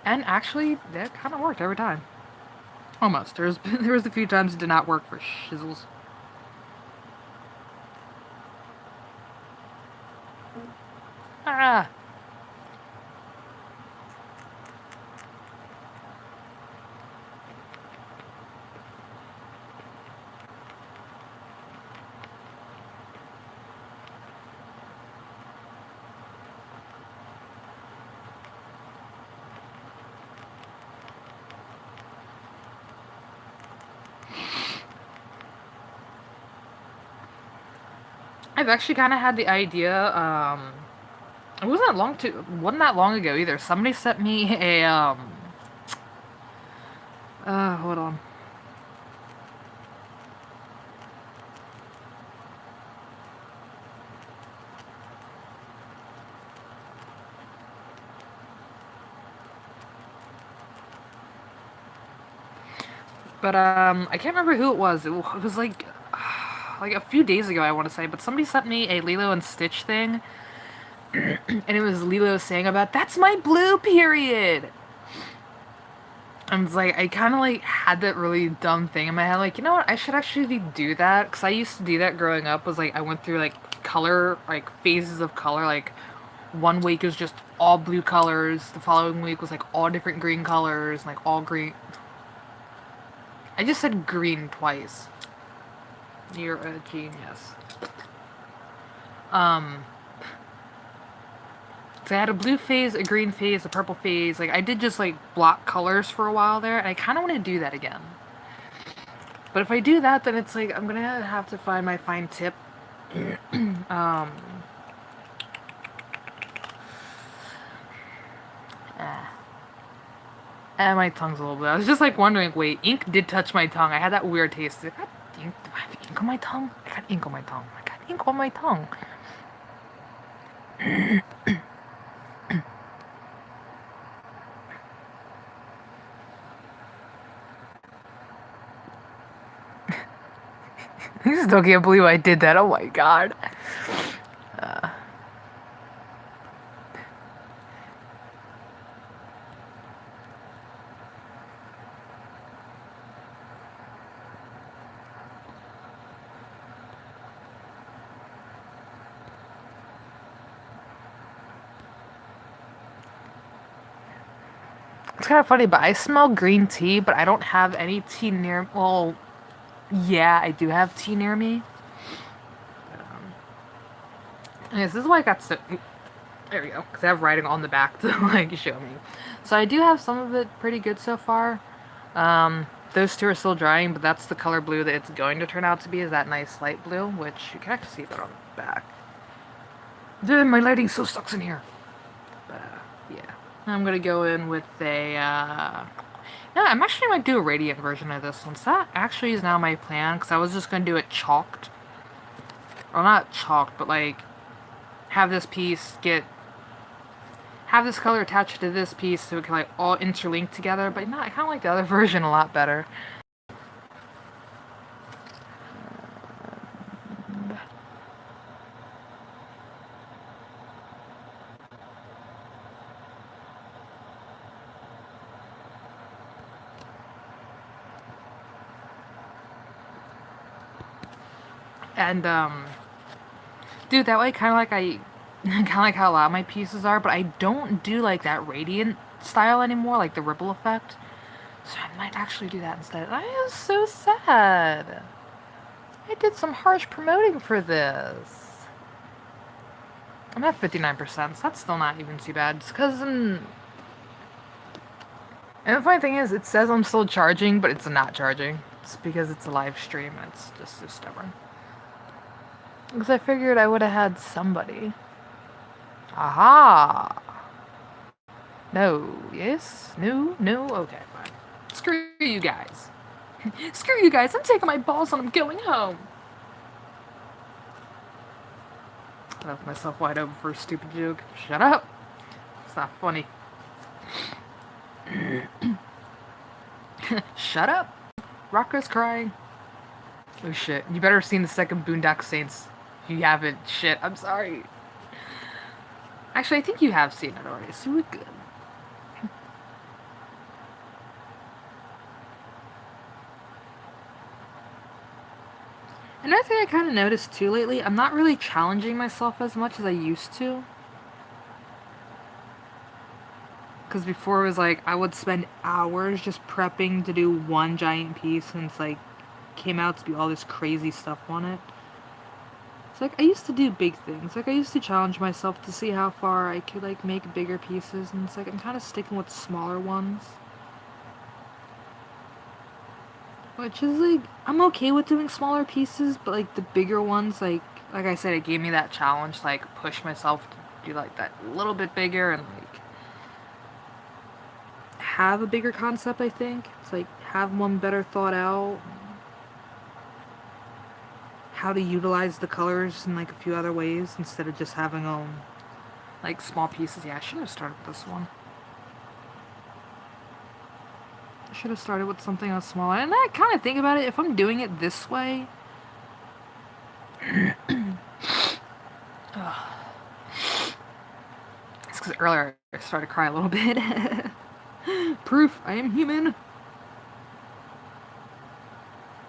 And actually, that kind of worked every time. Almost. There was a few times it did not work for shizzles. Ah. I've actually kind of had the idea, it wasn't that long ago either. Somebody sent me a, hold on. But, I can't remember who it was. It was like a few days ago, I want to say, but somebody sent me a Lilo and Stitch thing, and it was Lilo saying about, that's my blue period! And it's like, I kind of like had that really dumb thing in my head, like, you know what, I should actually do that, because I used to do that growing up, was like, I went through like color, like phases of color, like, one week was just all blue colors, the following week was like all different green colors, like all green. I just said green twice. You're a genius. So I had a blue phase, a green phase, a purple phase. Like, I did just, like, block colors for a while there, and I kind of want to do that again. But if I do that, then it's like, I'm gonna have to find my fine tip. And my tongue's a little bit. I was just, like, wondering, wait, ink did touch my tongue. I had that weird taste. I got ink. Do I have ink on my tongue? I got ink on my tongue. I got ink on my tongue. I still can't believe I did that. Oh my god. kind of funny, but I smell green tea, but I don't have any tea near... Well, yeah, I do have tea near me. Yes, this is why I got so... There we go, because I have writing on the back to, like, show me. So I do have some of it pretty good so far. Those two are still drying, but that's the color blue that it's going to turn out to be, is that nice light blue, which you can actually see that on the back. Dude, my lighting so sucks in here. But, yeah. I'm gonna go in with a, no, I'm actually gonna do a radiant version of this one. So that actually is now my plan, because I was just gonna do it chalked. Well, not chalked, but, like, have this piece have this color attached to this piece so it can, like, all interlink together. But, no, I kind of like the other version a lot better. And, dude, that way, kind of like how a lot of my pieces are, but I don't do, like, that radiant style anymore, like the ripple effect. So I might actually do that instead. I am so sad. I did some harsh promoting for this. I'm at 59%, so that's still not even too bad. It's because, and the funny thing is, it says I'm still charging, but it's not charging. It's because it's a live stream, and it's just so stubborn. Because I figured I would have had somebody. Aha! No. Yes? No? No? Okay, fine. Screw you guys. Screw you guys. I'm taking my balls and I'm going home. I left myself wide open for a stupid joke. Shut up. It's not funny. Shut up. Rocco's crying. Oh shit. You better have seen the second Boondock Saints. If you haven't, shit, I'm sorry. Actually, I think you have seen it already, so we're good. Another thing I kind of noticed too lately, I'm not really challenging myself as much as I used to. Because before it was like, I would spend hours just prepping to do one giant piece, and it's like, came out to be all this crazy stuff on it. It's like, I used to do big things. Like, I used to challenge myself to see how far I could, like, make bigger pieces, and it's like, I'm kind of sticking with smaller ones. Which is, like, I'm okay with doing smaller pieces, but, like, the bigger ones, like I said, it gave me that challenge, like, push myself to do, like, that little bit bigger and, like, have a bigger concept, I think. It's, like, have one better thought out. How to utilize the colors in, like, a few other ways instead of just having them, like, small pieces. Yeah, I should have started with this one. I should have started with something else smaller. And I kind of think about it, if I'm doing it this way... It's because earlier I started to cry a little bit. Proof, I am human.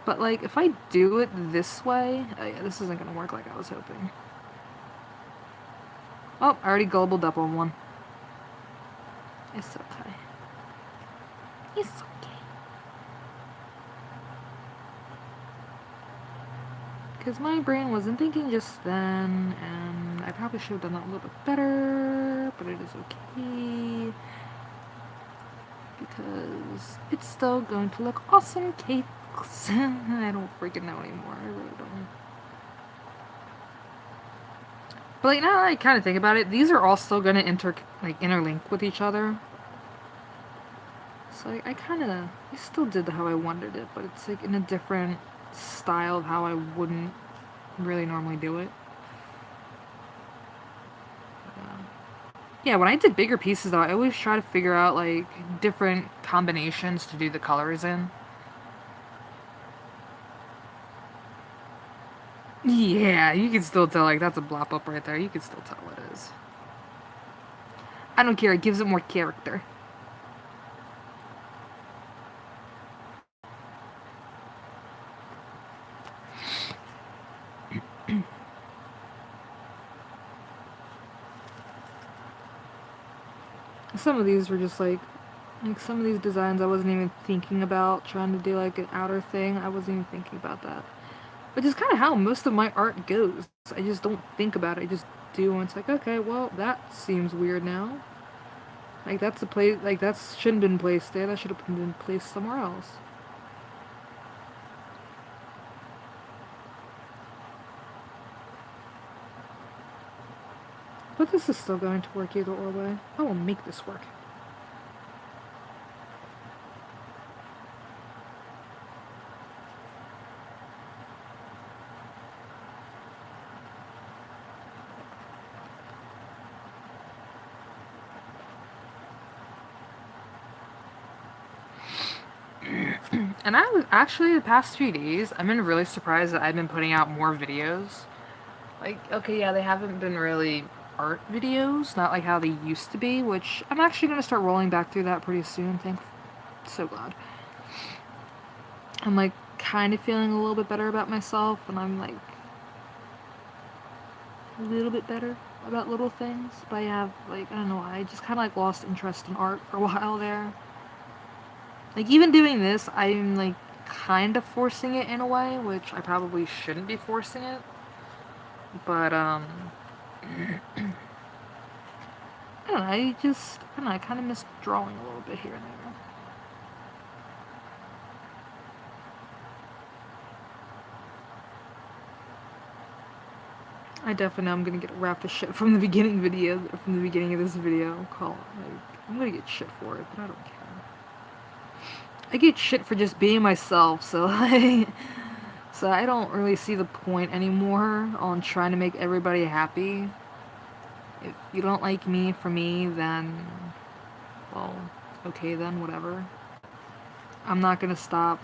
But, like, if I do it this way... Oh, yeah, this isn't going to work like I was hoping. Oh, I already gullibled up on one. It's okay. It's okay. Because my brain wasn't thinking just then, and I probably should have done that a little bit better, but it is okay. Because it's still going to look awesome cakes. I don't freaking know anymore, I really don't. But, like, now that I kind of think about it, these are all still going to interlink with each other. So, like, I still did how I wanted it, but it's, like, in a different style of how I wouldn't really normally do it. Yeah, when I did bigger pieces, though, I always try to figure out, like, different combinations to do the colors in. Yeah, you can still tell, like, that's a blop up right there. You can still tell what it is. I don't care, it gives it more character. Some of these were just, like, Like some of these designs I wasn't even thinking about trying to do like an outer thing. I wasn't even thinking about that. Which is kind of how most of my art goes. I just don't think about it. I just do, and it's like, okay, well, that seems weird now. Like that's a place, like that shouldn't have been placed there. That should have been placed somewhere else. But this is still going to work either or way. I will make this work. And I was actually the past few days, I've been really surprised that I've been putting out more videos. Like, okay, yeah, they haven't been really art videos, not like how they used to be, which I'm actually going to start rolling back through that pretty soon. So glad. I'm like kind of feeling a little bit better about myself, and I'm like a little bit better about little things. But I have like, I don't know, I just kind of like lost interest in art for a while there. Like even doing this, I'm like kind of forcing it in a way, which I probably shouldn't be forcing it. But I don't know, I don't know, I kind of miss drawing a little bit here and there. I definitely know I'm gonna get wrapped of shit from the beginning of this video. I'm gonna get shit for it, but I don't care. I get shit for just being myself, so so I don't really see the point anymore on trying to make everybody happy. If you don't like me for me, then, well, okay then, whatever. I'm not gonna stop.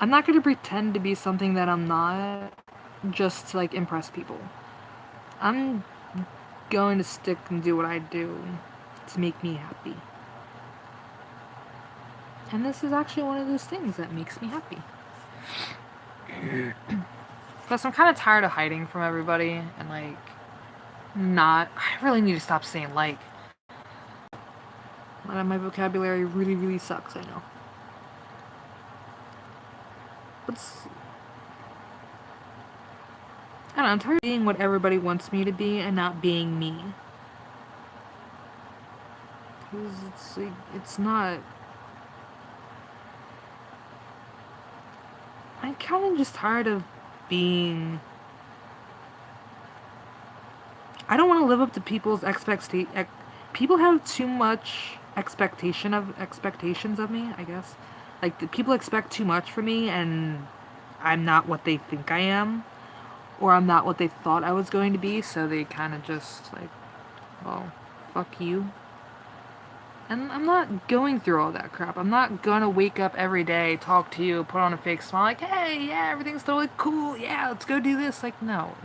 I'm not gonna pretend to be something that I'm not just to, like, impress people. I'm going to stick and do what I do to make me happy. And this is actually one of those things that makes me happy. Plus, I'm kind of tired of hiding from everybody and, like, I really need to stop saying like. My vocabulary really, really sucks, I know. But I don't know, I'm tired of being what everybody wants me to be and not being me. Because it's like, it's not. I'm kind of just tired of being. I don't want to live up to people's expectations. People have too much expectations of me, I guess. Like, people expect too much from me, and I'm not what they think I am, or I'm not what they thought I was going to be, so they kind of just, like, well, fuck you. And I'm not going through all that crap. I'm not gonna wake up every day, talk to you, put on a fake smile, like, hey, yeah, everything's totally cool, yeah, let's go do this. Like, no.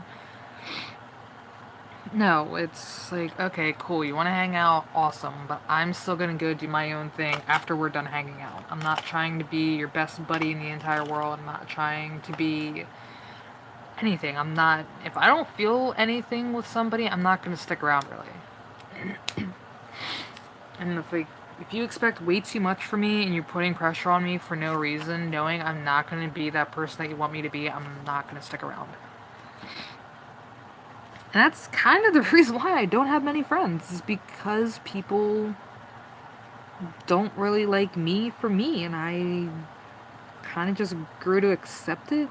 No, it's like, okay, cool, you want to hang out, awesome, but I'm still gonna go do my own thing after we're done hanging out. I'm not trying to be your best buddy in the entire world. I'm not trying to be anything. If I don't feel anything with somebody, I'm not gonna stick around, really. And if you expect way too much from me and you're putting pressure on me for no reason, knowing I'm not gonna be that person that you want me to be, I'm not gonna stick around. And that's kind of the reason why I don't have many friends, is because people don't really like me for me, and I kind of just grew to accept it.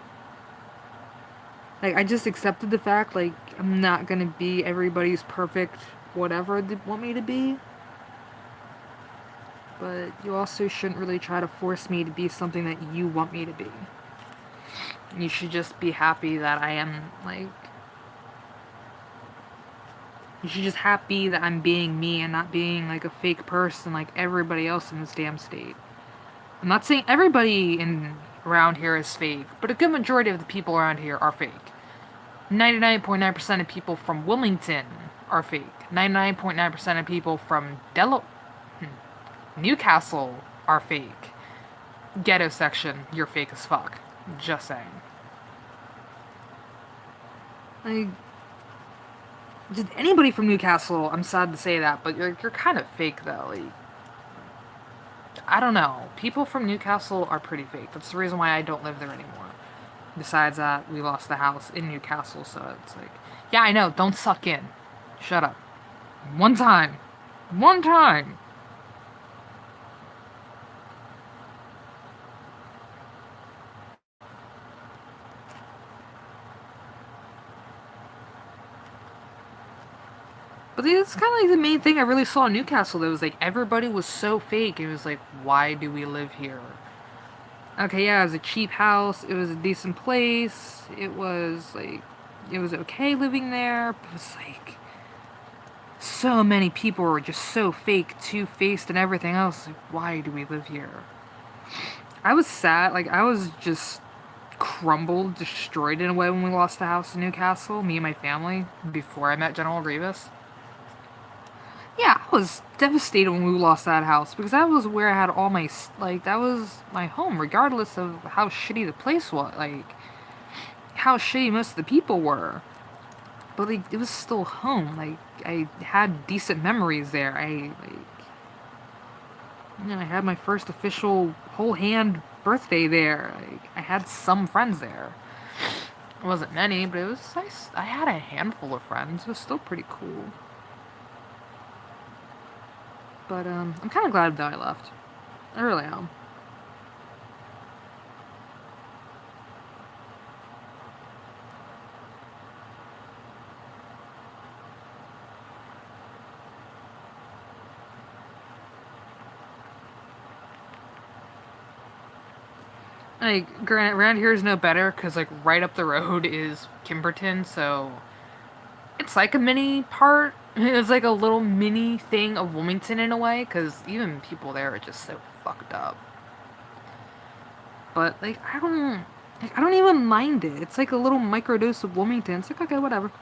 Like, I just accepted the fact, like, I'm not gonna be everybody's perfect whatever they want me to be. But you also shouldn't really try to force me to be something that you want me to be. You should just be happy that I am, like... You should just happy that I'm being me and not being, like, a fake person like everybody else in this damn state. I'm not saying everybody around here is fake, but a good majority of the people around here are fake. 99.9% of people from Wilmington are fake. 99.9% of people from Newcastle are fake. Ghetto section, you're fake as fuck. Just saying. Like, just anybody from Newcastle, I'm sad to say that, but you're kind of fake though. Like, I don't know. People from Newcastle are pretty fake. That's the reason why I don't live there anymore. Besides that, we lost the house in Newcastle, so it's like, yeah, I know. Don't suck in. Shut up. One time. One time. But it's kind of like the main thing I really saw in Newcastle. That was like everybody was so fake. It was like, why do we live here? Okay, yeah, it was a cheap house. It was a decent place. It was like, it was okay living there. But it was like, so many people were just so fake, two-faced, and everything else. Like, why do we live here? I was sad. Like, I was just crumbled, destroyed in a way when we lost the house in Newcastle, me and my family, before I met General Grievous. Yeah, I was devastated when we lost that house, because that was where I had all my, like, that was my home, regardless of how shitty the place was, like, how shitty most of the people were. But, like, it was still home. Like, I had decent memories there. I had my first official whole hand birthday there. Like, I had some friends there. It wasn't many, but it was nice. I had a handful of friends. It was still pretty cool. But, I'm kind of glad that I left. I really am. Like, granted, around here is no better, because, like, right up the road is Kimberton, so it's like a mini part. It's like a little mini thing of Wilmington in a way, because even people there are just so fucked up. But, like, I don't even mind it. It's like a little microdose of Wilmington. It's like, okay, whatever.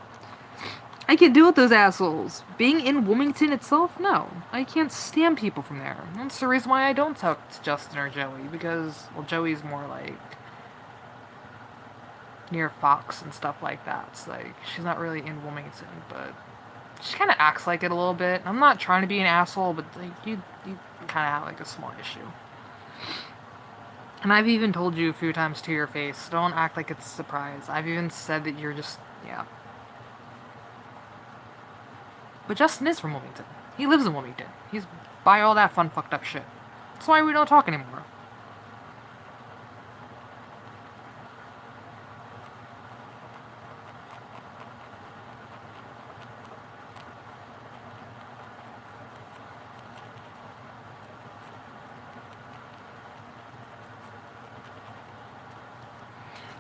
I can deal with those assholes. Being in Wilmington itself, no. I can't stand people from there. That's the reason why I don't talk to Justin or Joey, because, well, Joey's more like near Fox and stuff like that. It's like, she's not really in Wilmington, but she kind of acts like it a little bit. I'm not trying to be an asshole, but like, you kind of have like a small issue. And I've even told you a few times to your face, don't act like it's a surprise. I've even said that you're just, yeah. But Justin is from Wilmington. He lives in Wilmington. He's by all that fun fucked up shit. That's why we don't talk anymore.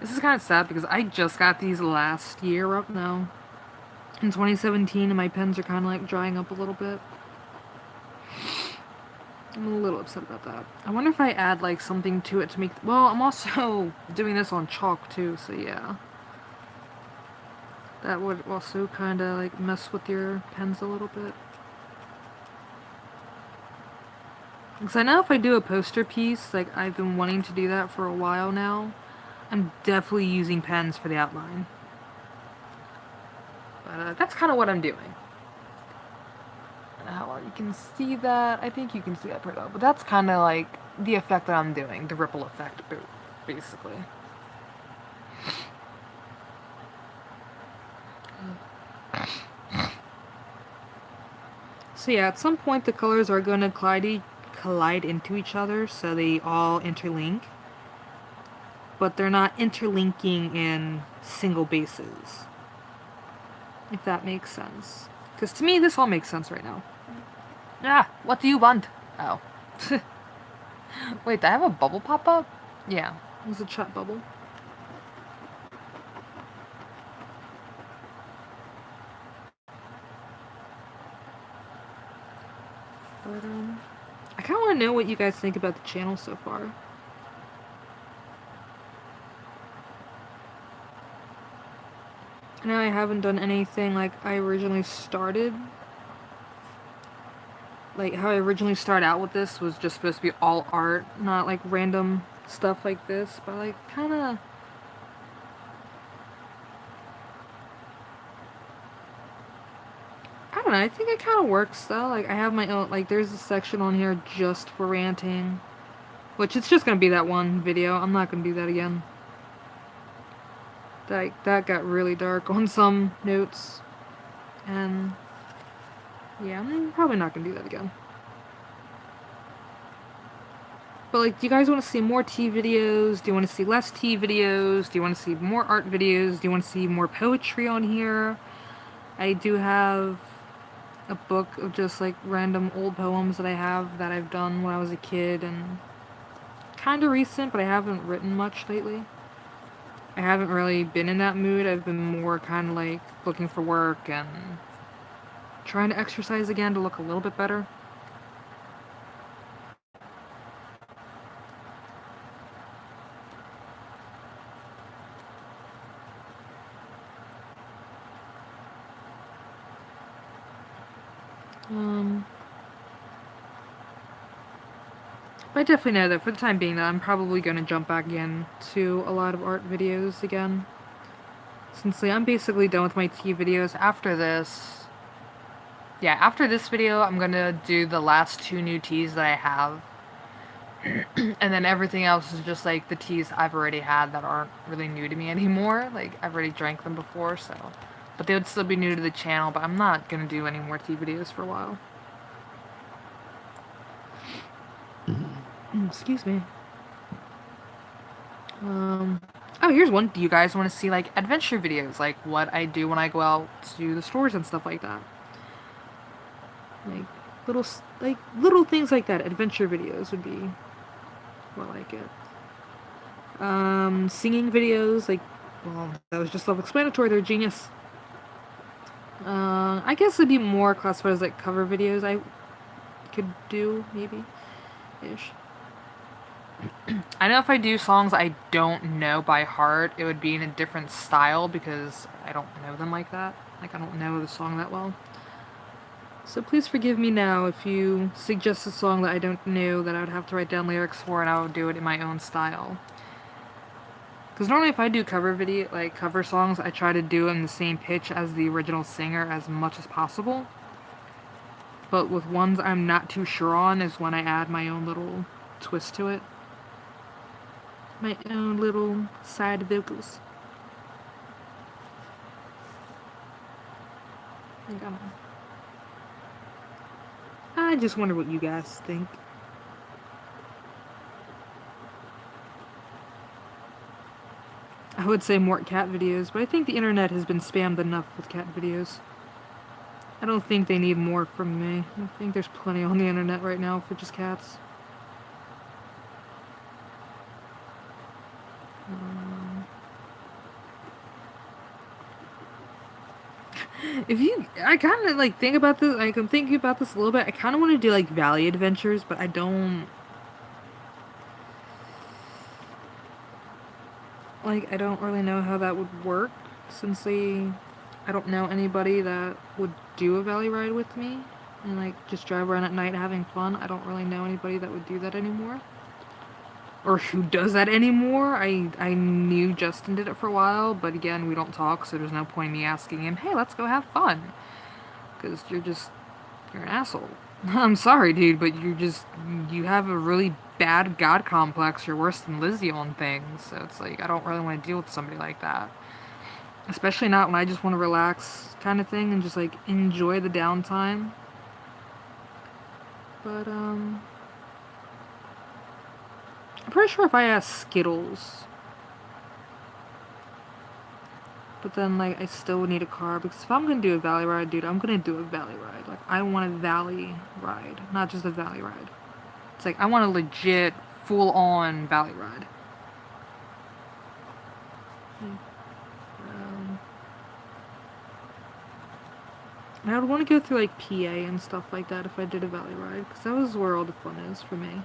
This is kind of sad because I just got these last year up now. In 2017, and my pens are kind of like drying up a little bit. I'm a little upset about that. I wonder if I add like something to it to make... Well, I'm also doing this on chalk too, so yeah. That would also kind of like mess with your pens a little bit. Because I know if I do a poster piece, like I've been wanting to do that for a while now, I'm definitely using pens for the outline. But that's kind of what I'm doing. How you can see that, I think you can see that pretty well, but that's kind of like the effect that I'm doing, the ripple effect, basically. So yeah, at some point the colors are going to collide into each other, so they all interlink. But they're not interlinking in single bases. If that makes sense. Because to me, this all makes sense right now. Ah, what do you want? Oh. Wait, did I have a bubble pop up? Yeah, it was a chat bubble. But, I kind of want to know what you guys think about the channel so far. I know I haven't done anything like I originally started. Like, how I originally started out with this was just supposed to be all art, not like random stuff like this, but like, kinda... I don't know, I think it kind of works though. Like, I have my own, like, there's a section on here just for ranting. Which, it's just gonna be that one video. I'm not gonna do that again. That got really dark on some notes. And, yeah, I'm probably not gonna do that again. But, like, do you guys want to see more tea videos? Do you want to see less tea videos? Do you want to see more art videos? Do you want to see more poetry on here? I do have a book of just, like, random old poems that I have that I've done when I was a kid, and kind of recent, but I haven't written much lately. I haven't really been in that mood. I've been more kind of, like, looking for work and trying to exercise again to look a little bit better. But I definitely know that for the time being that I'm probably going to jump back in to a lot of art videos again. Since I'm basically done with my tea videos after this. Yeah, after this video, I'm going to do the last 2 new teas that I have. And then everything else is just, like, the teas I've already had that aren't really new to me anymore. Like, I've already drank them before, so. But they would still be new to the channel, but I'm not going to do any more tea videos for a while. Excuse me. Oh, here's one. Do you guys want to see, like, adventure videos? Like, what I do when I go out to the stores and stuff like that. Like, little things like that. Adventure videos would be more like it. Singing videos, like, well, that was just self-explanatory. They're genius. I guess it'd be more classified as, like, cover videos I could do, maybe. Ish. I know if I do songs I don't know by heart, it would be in a different style because I don't know them like that. Like, I don't know the song that well. So please forgive me now if you suggest a song that I don't know that I would have to write down lyrics for, and I would do it in my own style. Because normally if I do cover songs, I try to do it in the same pitch as the original singer as much as possible. But with ones I'm not too sure on is when I add my own little twist to it. My own little side vocals. I just wonder what you guys think. I would say more cat videos, but I think the internet has been spammed enough with cat videos. I don't think they need more from me. I think there's plenty on the internet right now for just cats. I kind of, like, think about this, like, I'm thinking about this a little bit. I kind of want to do, like, Valley Adventures, but I don't really know how that would work, since I don't know anybody that would do a Valley ride with me, and, like, just drive around at night having fun. I don't really know anybody that would do that anymore. Or who does that anymore. I knew Justin did it for a while, but again, we don't talk, so there's no point in me asking him, hey, let's go have fun. Because you're an asshole. I'm sorry, dude, but you have a really bad God complex. You're worse than Lizzie on things, so it's like, I don't really want to deal with somebody like that. Especially not when I just want to relax kind of thing and just, like, enjoy the downtime. But, I'm pretty sure if I ask Skittles, but then, like, I still would need a car, because if I'm gonna do a Valley ride, dude, I'm gonna do a Valley ride. Like, I want a Valley ride, not just a Valley ride. It's like, I want a legit, full-on Valley ride. And I would want to go through, like, PA and stuff like that if I did a Valley ride, because that was where all the fun is for me.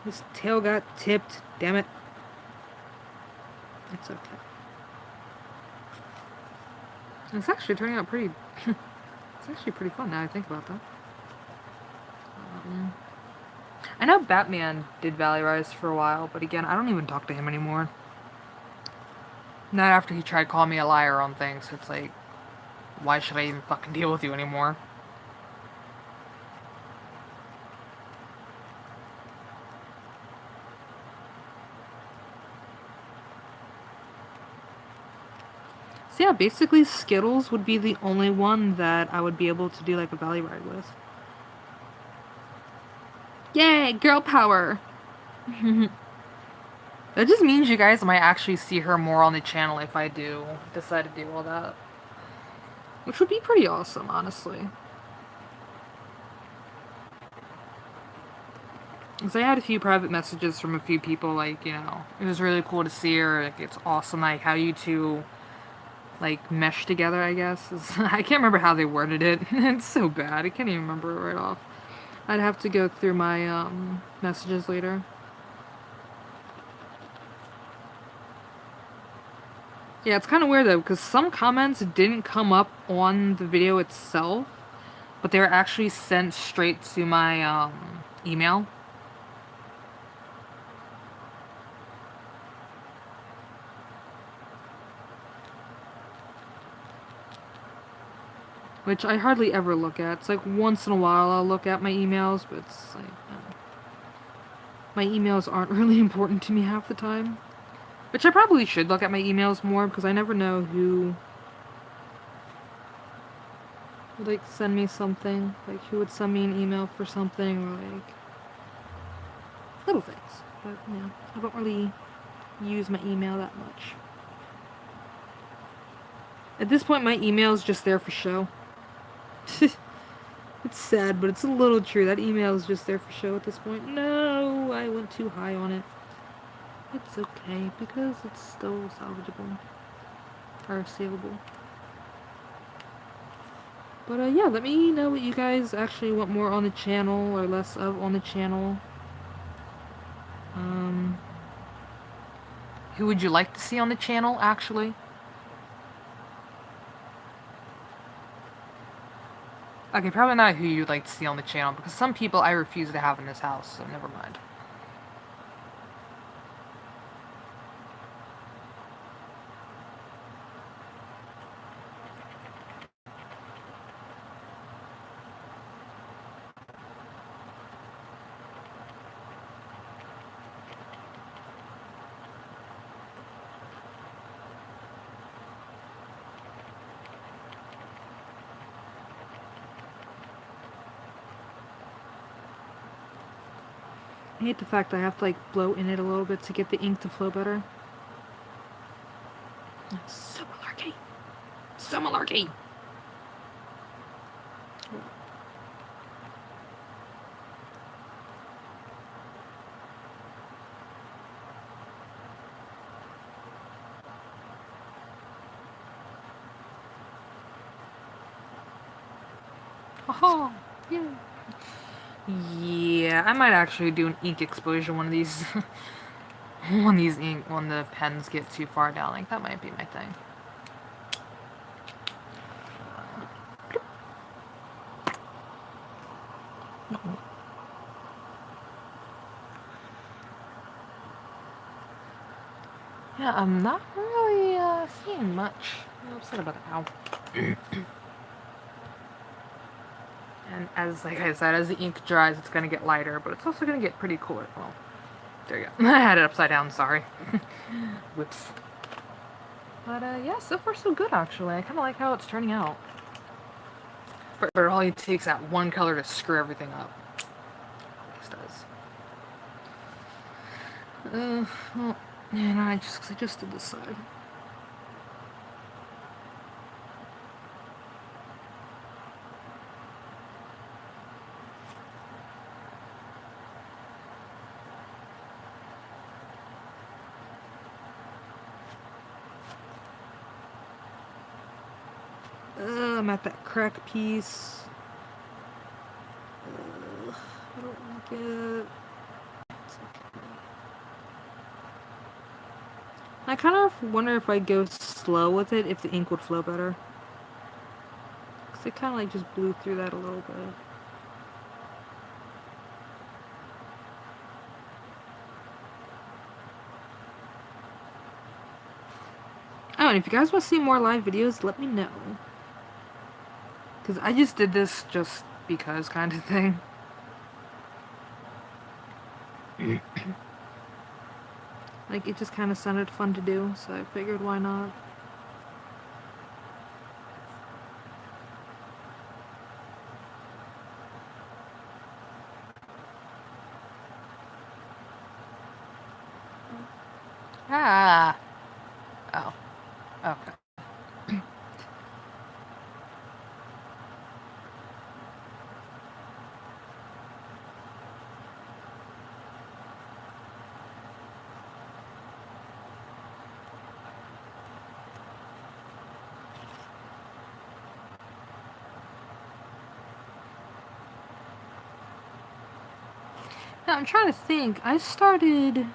This tail got tipped. Damn it. It's okay. It's actually turning out pretty... it's actually pretty fun now I think about that. I know Batman did valorize for a while, but again, I don't even talk to him anymore. Not after he tried calling me a liar on things. It's like, why should I even fucking deal with you anymore? So yeah, basically Skittles would be the only one that I would be able to do like a valley ride with. Yay, girl power! That just means you guys might actually see her more on the channel if I do decide to do all that. Which would be pretty awesome, honestly. Because I had a few private messages from a few people, like, you know, it was really cool to see her, like, it's awesome, like, how you two, like, mesh together, I guess. I can't remember how they worded it. It's so bad, I can't even remember it right off. I'd have to go through my, messages later. Yeah, it's kind of weird, though, because some comments didn't come up on the video itself, but they were actually sent straight to my, email. Which I hardly ever look at. It's like once in a while I'll look at my emails, but it's like, my emails aren't really important to me half the time. Which I probably should look at my emails more, because I never know who would, like, send me something. Like, who would send me an email for something, or, like, little things. But, you know, I don't really use my email that much. At this point, my email is just there for show. It's sad, but it's a little true. That email is just there for show at this point. No, I went too high on it. It's okay, because it's still salvageable. Or savable. But, yeah, let me know what you guys actually want more on the channel, or less of on the channel. Who would you like to see on the channel, actually? Okay, probably not who you'd like to see on the channel, because some people I refuse to have in this house, so never mind. I hate the fact that I have to, like, blow in it a little bit to get the ink to flow better. It's so malarkey. So malarkey! Oh, yeah. Yeah, I might actually do an ink exposure one of these. when the pens get too far down, like, that might be my thing. Yeah, I'm not really seeing much. I'm upset about it. Ow. And as, like I said, as the ink dries, it's gonna get lighter, but it's also gonna get pretty cool. Well, there you go. I had it upside down, sorry. Whoops. But, yeah, so far so good, actually. I kind of like how it's turning out. But it only takes that one color to screw everything up. It does. Well, yeah, no, I just did this side. I'm at that crack piece. I don't like it. I kind of wonder if I go slow with it, if the ink would flow better. Because it kind of like just blew through that a little bit. and if you guys want to see more live videos, let me know. Because I just did this just because kind of thing. Like, it just kind of sounded fun to do, so I figured why not. Ah! Oh. Okay. Now, I'm trying to think. I started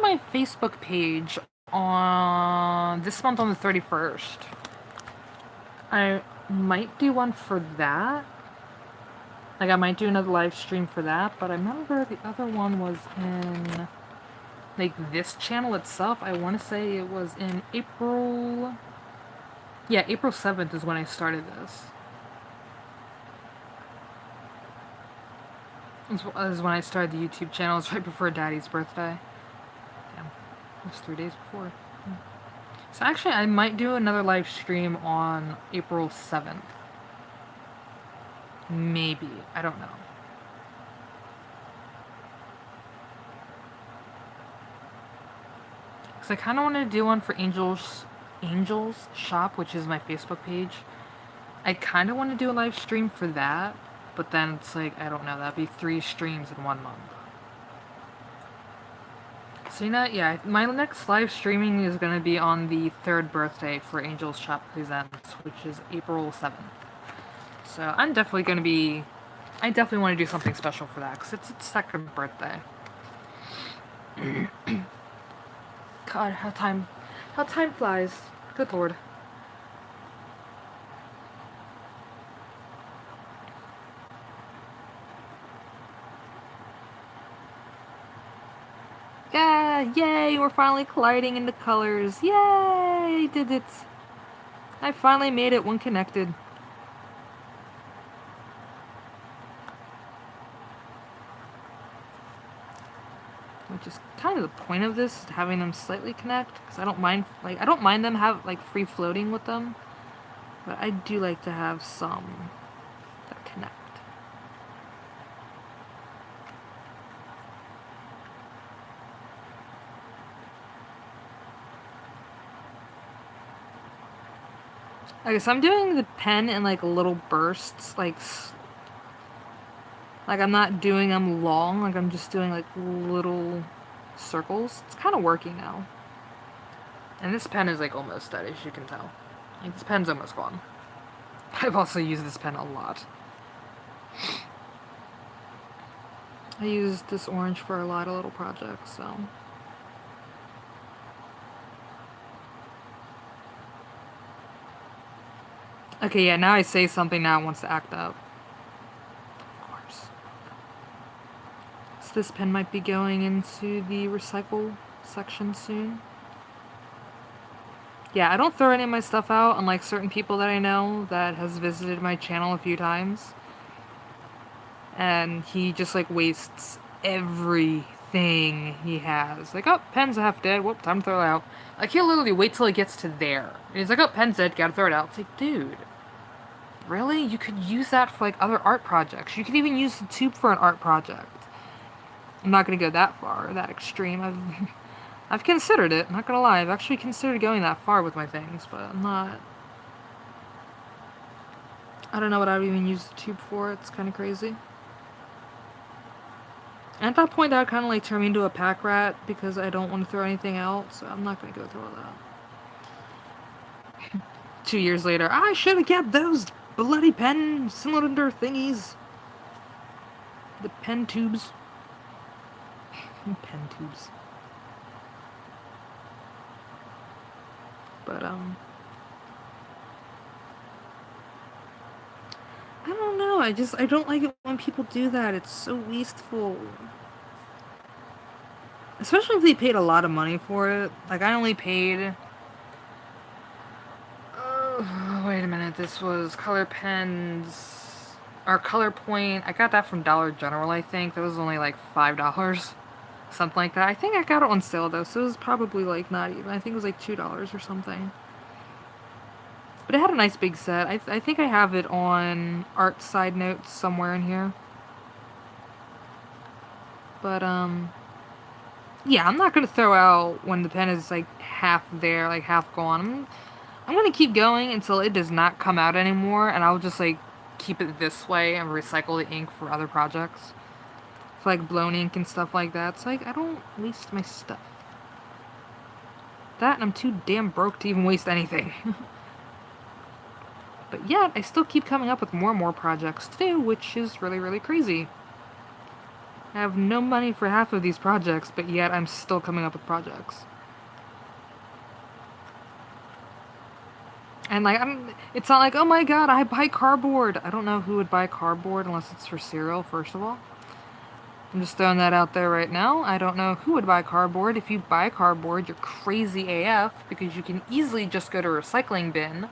my Facebook page on this month on the 31st. I might do one for that. Like, I might do another live stream for that, but I remember the other one was in, like, this channel itself. I want to say it was in April. Yeah, April 7th is when I started this. This is when I started the YouTube channel. It's right before Daddy's birthday. Damn. It was 3 days before. So actually, I might do another live stream on April 7th. Maybe. I don't know. Because I kind of want to do one for Angel's Shop, which is my Facebook page. I kind of want to do a live stream for that, but then it's like, I don't know, that'd be 3 streams in 1 month. So you know, yeah, my next live streaming is going to be on the 3rd birthday for Angel's Shop Presents, which is April 7th. So I'm definitely going to be, I definitely want to do something special for that, because it's its 2nd birthday. God, how time flies. Good lord. Yeah, yay, we're finally colliding into colors. Yay, did it. I finally made it when connected. Which is kind of the point of this, having them slightly connect, because I don't mind them free floating with them, but I do like to have some that connect. I guess I'm doing the pen in like little bursts, like I'm not doing them long, like I'm just doing like little circles. It's kind of working now. And this pen is like almost dead, as you can tell. Like, this pen's almost gone. I've also used this pen a lot. I used this orange for a lot of little projects, so. Okay, yeah, now I say something, now it wants to act up. Of course. So this pen might be going into the recycle section soon. Yeah, I don't throw any of my stuff out, unlike certain people that I know that has visited my channel a few times. And he just, like, wastes everything he has. Like, oh, pen's half dead, whoop, time to throw it out. Like, he'll literally wait till it gets to there. And he's like, oh, pen's dead, gotta throw it out. It's like, dude, really? You could use that for, like, other art projects. You could even use the tube for an art project. I'm not gonna go that far, that extreme. I've considered it, not gonna lie. I've actually considered going that far with my things, but I'm not. I don't know what I would even use the tube for. It's kind of crazy. And at that point, that would kind of like turn me into a pack rat because I don't want to throw anything out, so I'm not gonna go through all that. 2 years later, I should have kept those bloody pen cylinder thingies. The pen tubes. Pen tubes. But, I don't know, I don't like it when people do that. It's so wasteful. Especially if they paid a lot of money for it. Like, I only paid... Oh, wait a minute. This was color pens... Or Color Point. I got that from Dollar General, I think. That was only like $5. Something like that. I think I got it on sale, though, so it was probably, like, not even. I think it was like $2 or something. But it had a nice big set. I think I have it on art side notes somewhere in here. But, yeah, I'm not gonna throw out when the pen is, like, half there, like, half gone. I'm gonna keep going until it does not come out anymore, and I'll just, like, keep it this way and recycle the ink for other projects. For, like, blown ink and stuff like that. So, like, I don't waste my stuff. That, and I'm too damn broke to even waste anything. But yet, I still keep coming up with more and more projects to do, which is really, really crazy. I have no money for half of these projects, but yet I'm still coming up with projects. And, like, it's not like, oh my god, I buy cardboard. I don't know who would buy cardboard unless it's for cereal, first of all. I'm just throwing that out there right now. I don't know who would buy cardboard. If you buy cardboard, you're crazy AF, because you can easily just go to a recycling bin.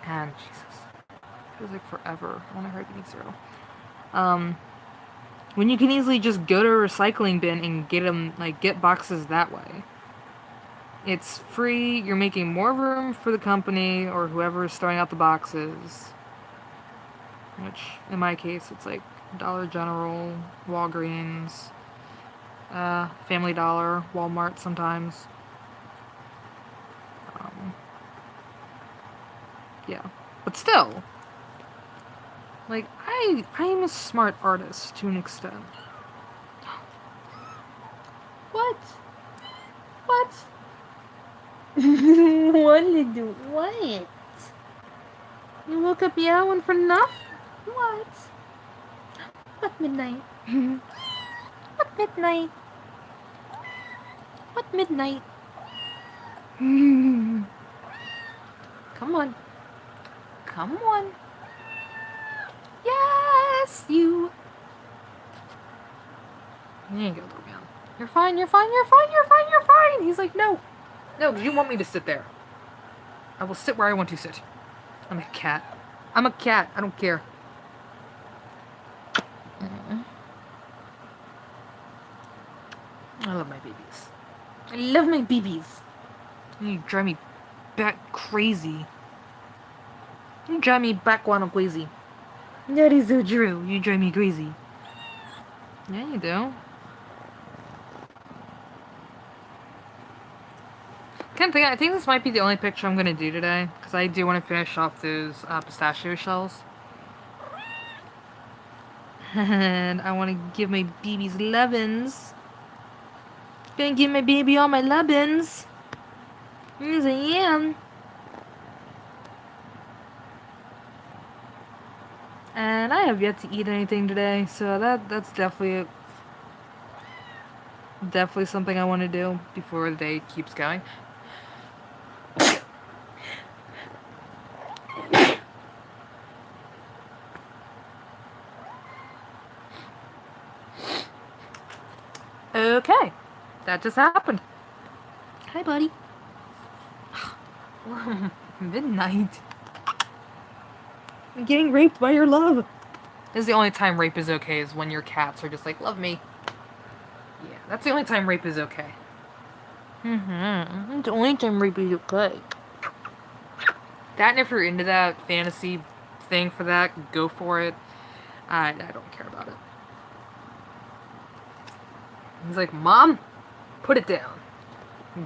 And, Jesus, it feels like forever. I want to hurry to 0. When you can easily just go to a recycling bin and get them, like, get boxes that way. It's free, you're making more room for the company or whoever is throwing out the boxes. Which, in my case, it's like Dollar General, Walgreens, Family Dollar, Walmart sometimes. Yeah. But still, like, I'm a smart artist to an extent. What? What? What did you do? What? You woke up meowing for nothing? What? What midnight? What midnight? What midnight? Come on. Come on. Yes, you. There you go, little man. You're fine, you're fine, you're fine, you're fine, you're fine. He's like, no. No, you want me to sit there. I will sit where I want to sit. I'm a cat. I'm a cat. I don't care. I love my babies. I love my babies. You drive me back crazy. You drive me back crazy. That is so true. You drive me crazy. Yeah, you do. I think this might be the only picture I'm going to do today, because I do want to finish off those pistachio shells. And I want to give my babies lovin's. Gonna give my baby all my lovin's. Yes, I am. And I have yet to eat anything today, so that's definitely something I want to do before the day keeps going. Okay, that just happened. Hi, buddy. Midnight. I'm getting raped by your love. This is the only time rape is okay, is when your cats are just like, love me. Yeah, that's the only time rape is okay. The only time rape is okay. That, and if you're into that fantasy thing for that, go for it. I don't care about it. He's like, Mom, put it down.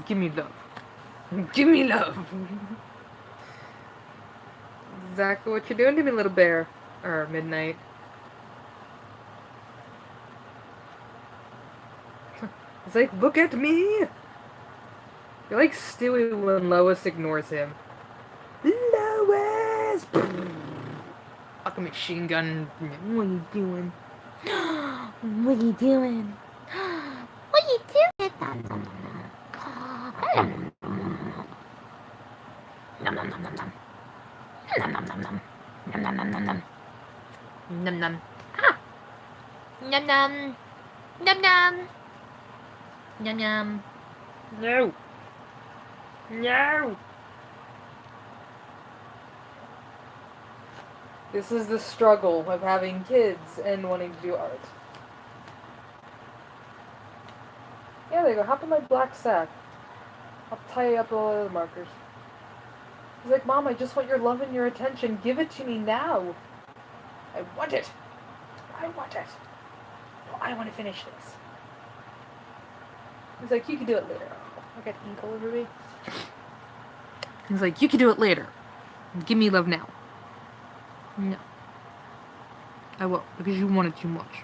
Give me love. Give me love. Exactly what you're doing to me, little bear. Or Midnight. It's like, look at me! You're like Stewie when Lois ignores him. Lois! Fucking machine gun. What are you doing? What are you doing? What are you doing? Nom nom nom nom nom. Nom nom nom nom. Nom nom nom nom nom. Nom nom. Ah! Nom nom. Nom nom. Yum yum. No. No. This is the struggle of having kids and wanting to do art. Yeah, there you go. Hop in my black sack. I'll tie up all the markers. He's like, Mom, I just want your love and your attention. Give it to me now. I want it. I want it. Well, I want to finish this. He's like, you can do it later. I got ink all over me. He's like, you can do it later. Give me love now. No. I will, because you want it too much.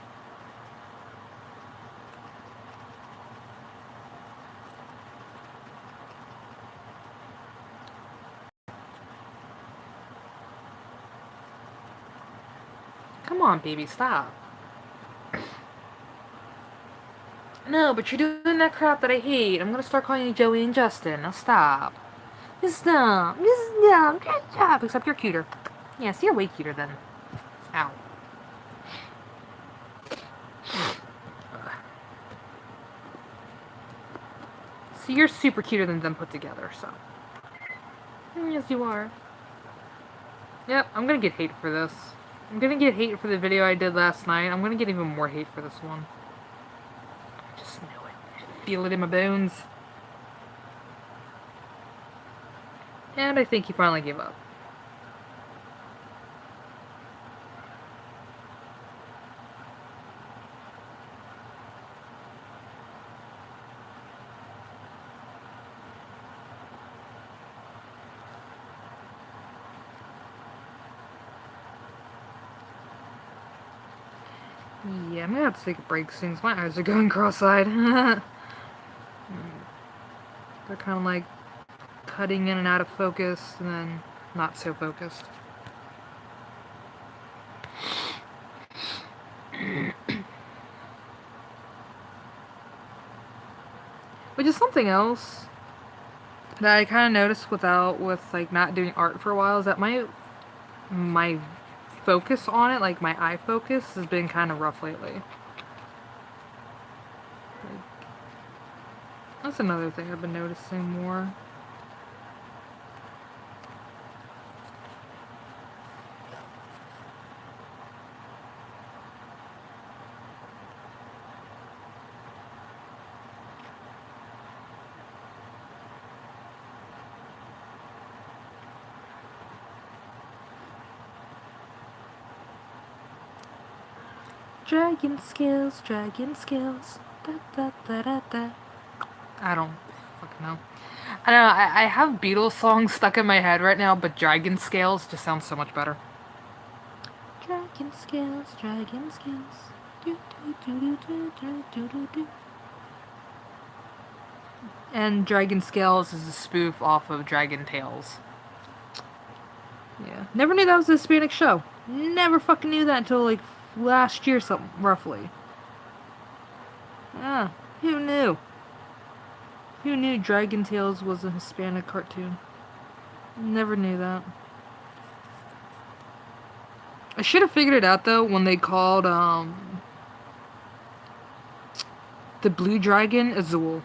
Come on, baby, stop. No, but you're doing that crap that I hate. I'm gonna start calling you Joey and Justin. Now stop. Just stop. Just stop. Just stop. Except you're cuter. Yes, you're way cuter than. Ow. See, you're super cuter than them put together, so. Yes, you are. Yep, I'm gonna get hate for this. I'm gonna get hate for the video I did last night. I'm gonna get even more hate for this one. I just know it. I feel it in my bones. And I think he finally gave up. Yeah, I'm gonna have to take a break soon. My eyes are going cross-eyed. They're kind of like cutting in and out of focus, and then not so focused. Which is something else that I kind of noticed with like not doing art for a while, is that my focus on it, like my eye focus, has been kind of rough lately. Like, that's another thing I've been noticing more. Dragon skills, dragon skills. Da, da, da, da, da. I don't fucking know. I don't know, I have Beatles songs stuck in my head right now, but Dragon Scales just sounds so much better. Dragon Scales, Dragon Scales. Do, do, do, do, do, do, do, do. And Dragon Scales is a spoof off of Dragon Tales. Yeah. Never knew that was a Hispanic show. Never fucking knew that until like last year, something, roughly. Ah, who knew? Who knew Dragon Tales was a Hispanic cartoon? Never knew that. I should have figured it out though when they called the blue dragon Azul,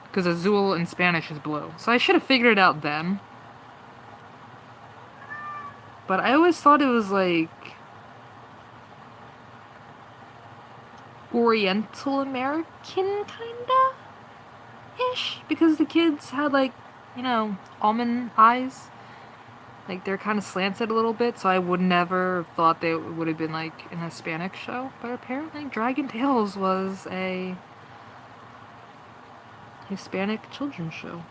because Azul in Spanish is blue. So I should have figured it out then. But I always thought it was like Oriental American kinda ish, because the kids had like, you know, almond eyes. Like they're kind of slanted a little bit, so I would never have thought they would have been like an Hispanic show. But apparently Dragon Tales was a Hispanic children's show.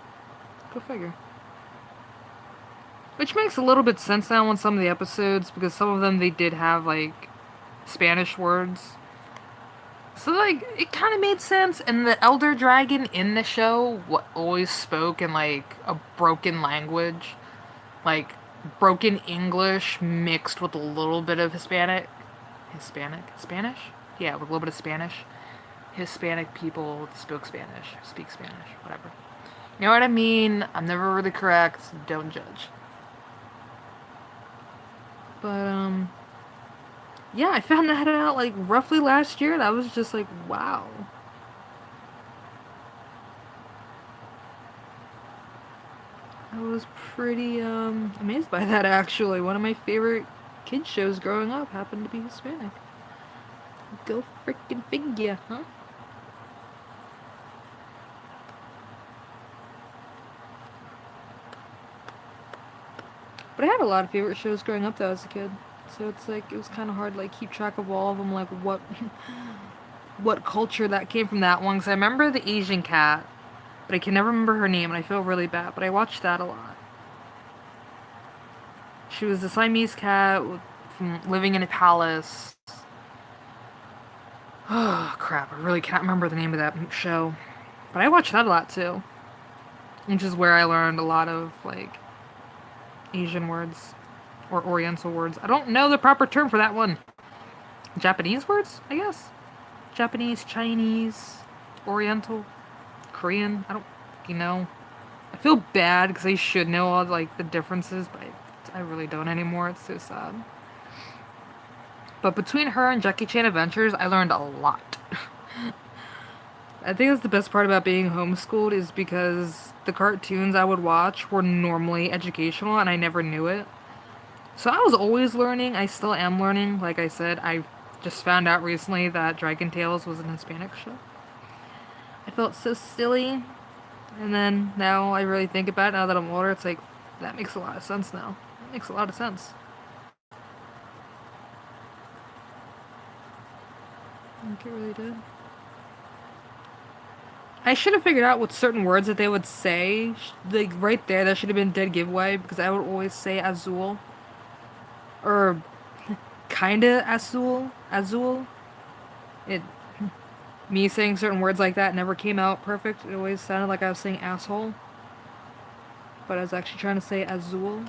Go figure. Which makes a little bit sense now on some of the episodes, because some of them they did have like Spanish words. So like it kind of made sense, and the elder dragon in the show always spoke in like a broken language, like broken English mixed with a little bit of Spanish? Yeah, with a little bit of Spanish. Hispanic people speak Spanish, whatever. You know what I mean? I'm never really correct, don't judge. But, yeah, I found that out, like, roughly last year, and I was just like, wow. I was pretty amazed by that, actually. One of my favorite kids shows growing up happened to be Hispanic. Go freaking figure, huh? But I had a lot of favorite shows growing up though as a kid. So it's like, it was kind of hard to like keep track of all of them, like what culture that came from that one. Because I remember the Asian cat, but I can never remember her name and I feel really bad, but I watched that a lot. She was a Siamese cat from living in a palace. Oh crap, I really can't remember the name of that show. But I watched that a lot too. Which is where I learned a lot of like Asian words or Oriental words. I don't know the proper term for that one. Japanese words, I guess. Japanese, Chinese, Oriental, Korean. I don't, I feel bad because I should know all like the differences, but I really don't anymore. It's so sad. But between her and Jackie Chan Adventures, I learned a lot. I think that's the best part about being homeschooled is because the cartoons I would watch were normally educational and I never knew it. So I was always learning. I still am learning. Like I said, I just found out recently that Dragon Tales was an Hispanic show. I felt so silly. And then now I really think about it, now that I'm older, it's like, that makes a lot of sense now. That makes a lot of sense. I think it really did. I should have figured out what certain words that they would say. Like, right there, that should have been dead giveaway, because I would always say azul. Or, kinda azul. Azul. Me saying certain words like that never came out perfect. It always sounded like I was saying asshole. But I was actually trying to say azul.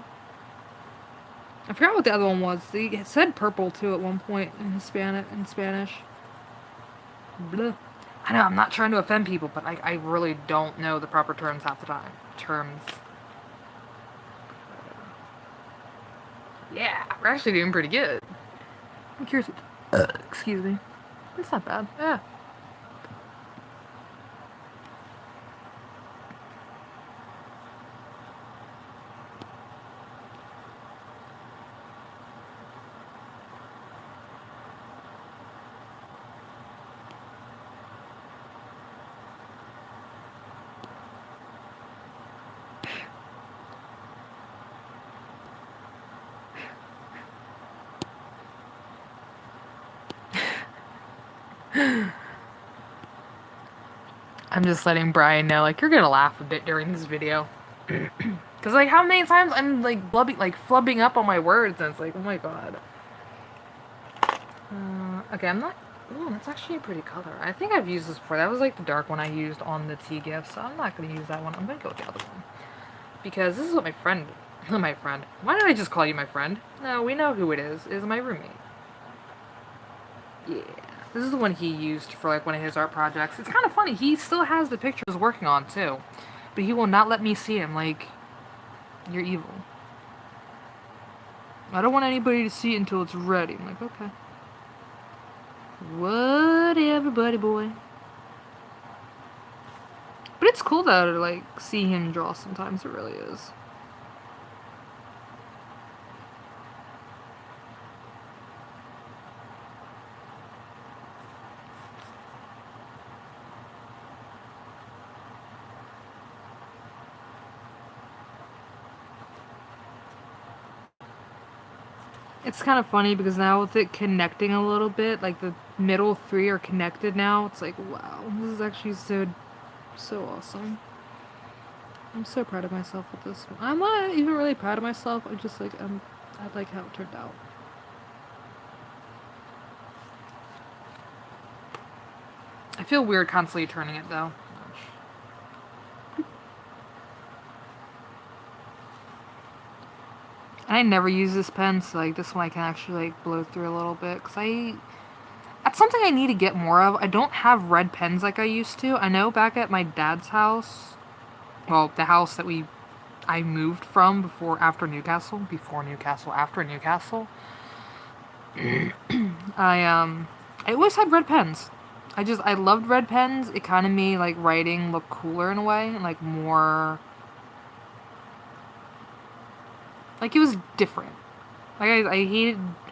I forgot what the other one was. They said purple, too, at one point in Spanish. Blah. I know, I'm not trying to offend people, but I really don't know the proper terms half the time. Yeah, we're actually doing pretty good. I'm curious. Excuse me. It's not bad. Yeah. I'm just letting Brian know, like, you're gonna laugh a bit during this video. Because, like, how many times I'm, like, flubbing up on my words, and it's like, oh my god. Okay, I'm not... Oh, that's actually a pretty color. I think I've used this before. That was, like, the dark one I used on the tea gift, so I'm not gonna use that one. I'm gonna go with the other one. Because this is what my friend... my friend. Why did I just call you my friend? No, we know who it is. It is my roommate. Yeah. This is the one he used for, like, one of his art projects. It's kind of funny. He still has the pictures working on, too. But he will not let me see him. Like, you're evil. I don't want anybody to see it until it's ready. I'm like, okay. Whatever, buddy boy. But it's cool, though, to, like, see him draw sometimes. It really is. It's kind of funny because now with it connecting a little bit, like the middle three are connected now. It's like, wow, this is actually so awesome. I'm so proud of myself with this one. I'm not even really proud of myself. I just like, I like how it turned out. I feel weird constantly turning it though. I never use this pen, so like this one I can actually like blow through a little bit, because that's something I need to get more of. I don't have red pens like I used to. I know back at my dad's house, well, the house that I moved from after Newcastle, after Newcastle, I always had red pens. I loved red pens. It kind of made like writing look cooler in a way, and like more Like, it was different. Like, I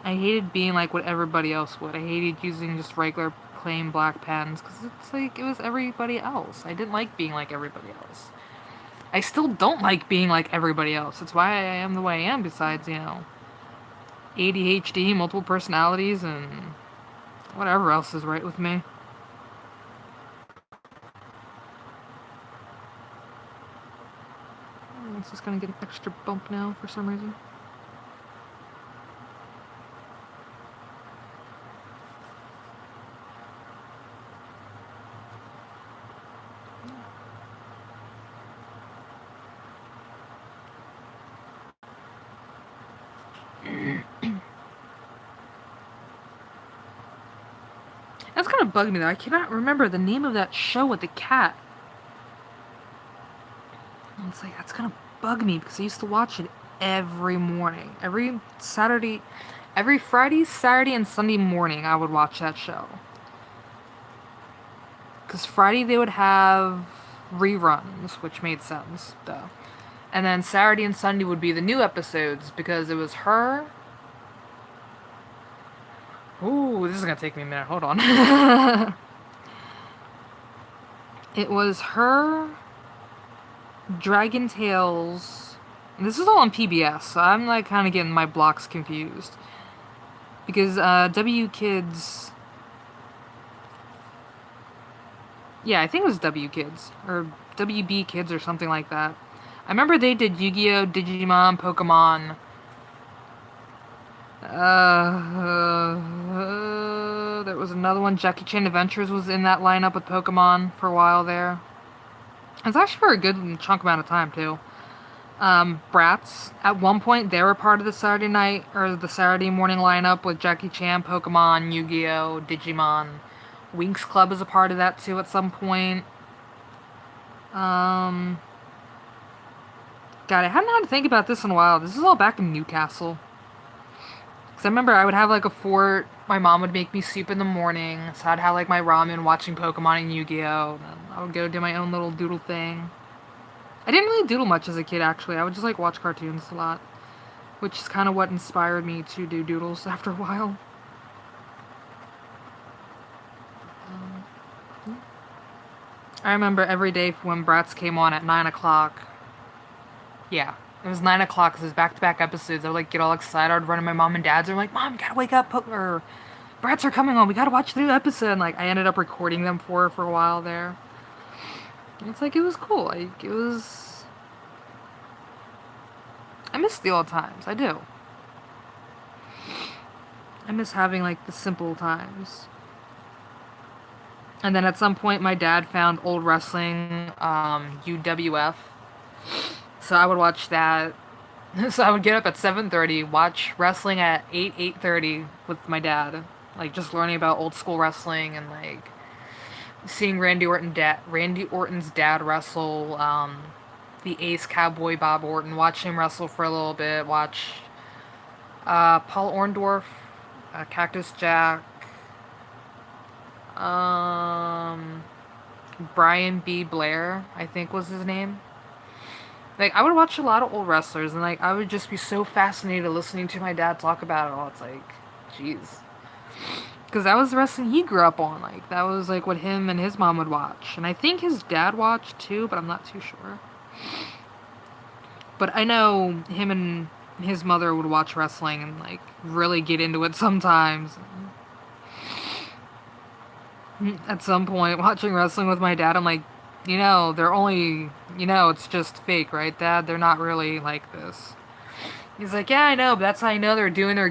hated being like what everybody else would. I hated using just regular plain black pens, because it's like, it was everybody else. I didn't like being like everybody else. I still don't like being like everybody else. That's why I am the way I am, besides, you know, ADHD, multiple personalities, and whatever else is right with me. It's just gonna get an extra bump now for some reason. That's kind of bugged me though. I cannot remember the name of that show with the cat. And it's like, that's gonna bug me because I used to watch it every morning. Every Friday, Saturday, and Sunday morning I would watch that show. Because Friday they would have reruns, which made sense, though. And then Saturday and Sunday would be the new episodes, because it was her. Ooh, this is gonna take me a minute. Hold on. It was her, Dragon Tales. This is all on PBS, so I'm like kind of getting my blocks confused. Because W Kids. Yeah, I think it was W Kids. Or WB Kids or something like that. I remember they did Yu-Gi-Oh!, Digimon, Pokemon. There was another one. Jackie Chan Adventures was in that lineup with Pokemon for a while there. It was actually for a good chunk amount of time, too. Bratz. At one point, they were part of the Saturday night, or the Saturday morning lineup with Jackie Chan, Pokemon, Yu-Gi-Oh!, Digimon. Winx Club was a part of that, too, at some point. God, I haven't had to think about this in a while. This is all back in Newcastle. Because I remember I would have, like, a fort. My mom would make me soup in the morning. So I'd have, like, my ramen watching Pokemon and Yu-Gi-Oh! And then I would go do my own little doodle thing. I didn't really doodle much as a kid, actually. I would just, like, watch cartoons a lot. Which is kind of what inspired me to do doodles after a while. I remember every day when Bratz came on at 9 o'clock. Yeah, it was 9 o'clock because it was back-to-back episodes. I would, like, get all excited. I would run to my mom and dad's. They're like, Mom, you gotta wake up. Or Bratz are coming on. We gotta watch the new episode. And, like, I ended up recording them for her for a while there. And it's like, it was cool. Like, it was... I miss the old times. I do. I miss having, like, the simple times. And then at some point, my dad found old wrestling, UWF. So I would watch that. So I would get up at 7:30, watch wrestling at 8:30 with my dad. Like, just learning about old school wrestling and, like, seeing Randy Orton's dad wrestle, the Ace Cowboy Bob Orton. Watch him wrestle for a little bit. Watch Paul Orndorff, Cactus Jack, Brian B. Blair, I think was his name. Like, I would watch a lot of old wrestlers, and, like, I would just be so fascinated listening to my dad talk about it all. It's like, jeez. Because that was the wrestling he grew up on. Like, that was, like, what him and his mom would watch. And I think his dad watched, too, but I'm not too sure. But I know him and his mother would watch wrestling and, like, really get into it sometimes. At some point, watching wrestling with my dad, I'm like, you know, they're only, you know, it's just fake, right, Dad? They're not really like this. He's like, yeah, I know, but that's how you know they're doing a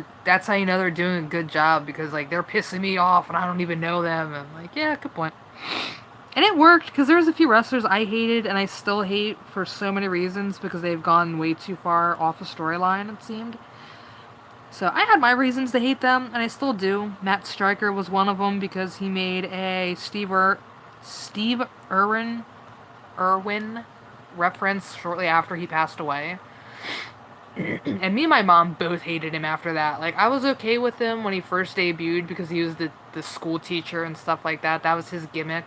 good job, because, like, they're pissing me off and I don't even know them. And I'm like, yeah, good point. And it worked, because there was a few wrestlers I hated and I still hate for so many reasons, because they've gone way too far off a storyline, it seemed. So I had my reasons to hate them, and I still do. Matt Stryker was one of them, because he made a Steve Irwin reference shortly after he passed away. And me and my mom both hated him after that. Like, I was okay with him when he first debuted, because he was the school teacher and stuff like that. That was his gimmick,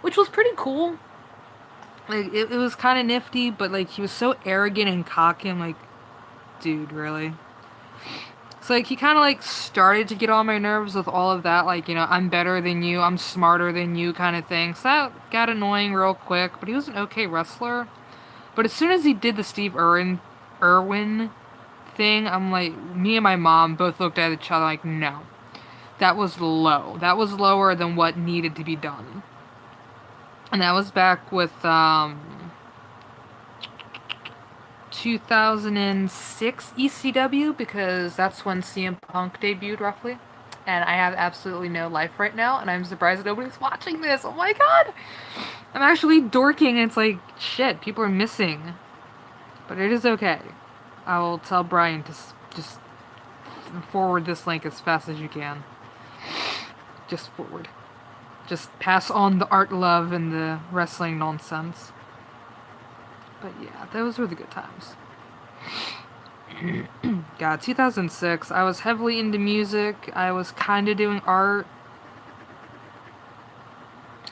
which was pretty cool. Like, it was kind of nifty, but, like, he was so arrogant and cocky. I'm like, dude, really? So, like, he kind of, like, started to get on my nerves with all of that, like, you know, I'm better than you, I'm smarter than you kind of thing. So that got annoying real quick, but he was an okay wrestler. But as soon as he did the Irwin thing, I'm like, me and my mom both looked at each other like, no. That was low. That was lower than what needed to be done. And that was back with, 2006 ECW, because that's when CM Punk debuted, roughly. And I have absolutely no life right now, and I'm surprised nobody's watching this. Oh my god! I'm actually dorking, it's like, shit, people are missing. But it is okay. I will tell Brian to just forward this link as fast as you can. Just forward. Just pass on the art love and the wrestling nonsense. But yeah, those were the good times. God, 2006, I was heavily into music. I was kind of doing art.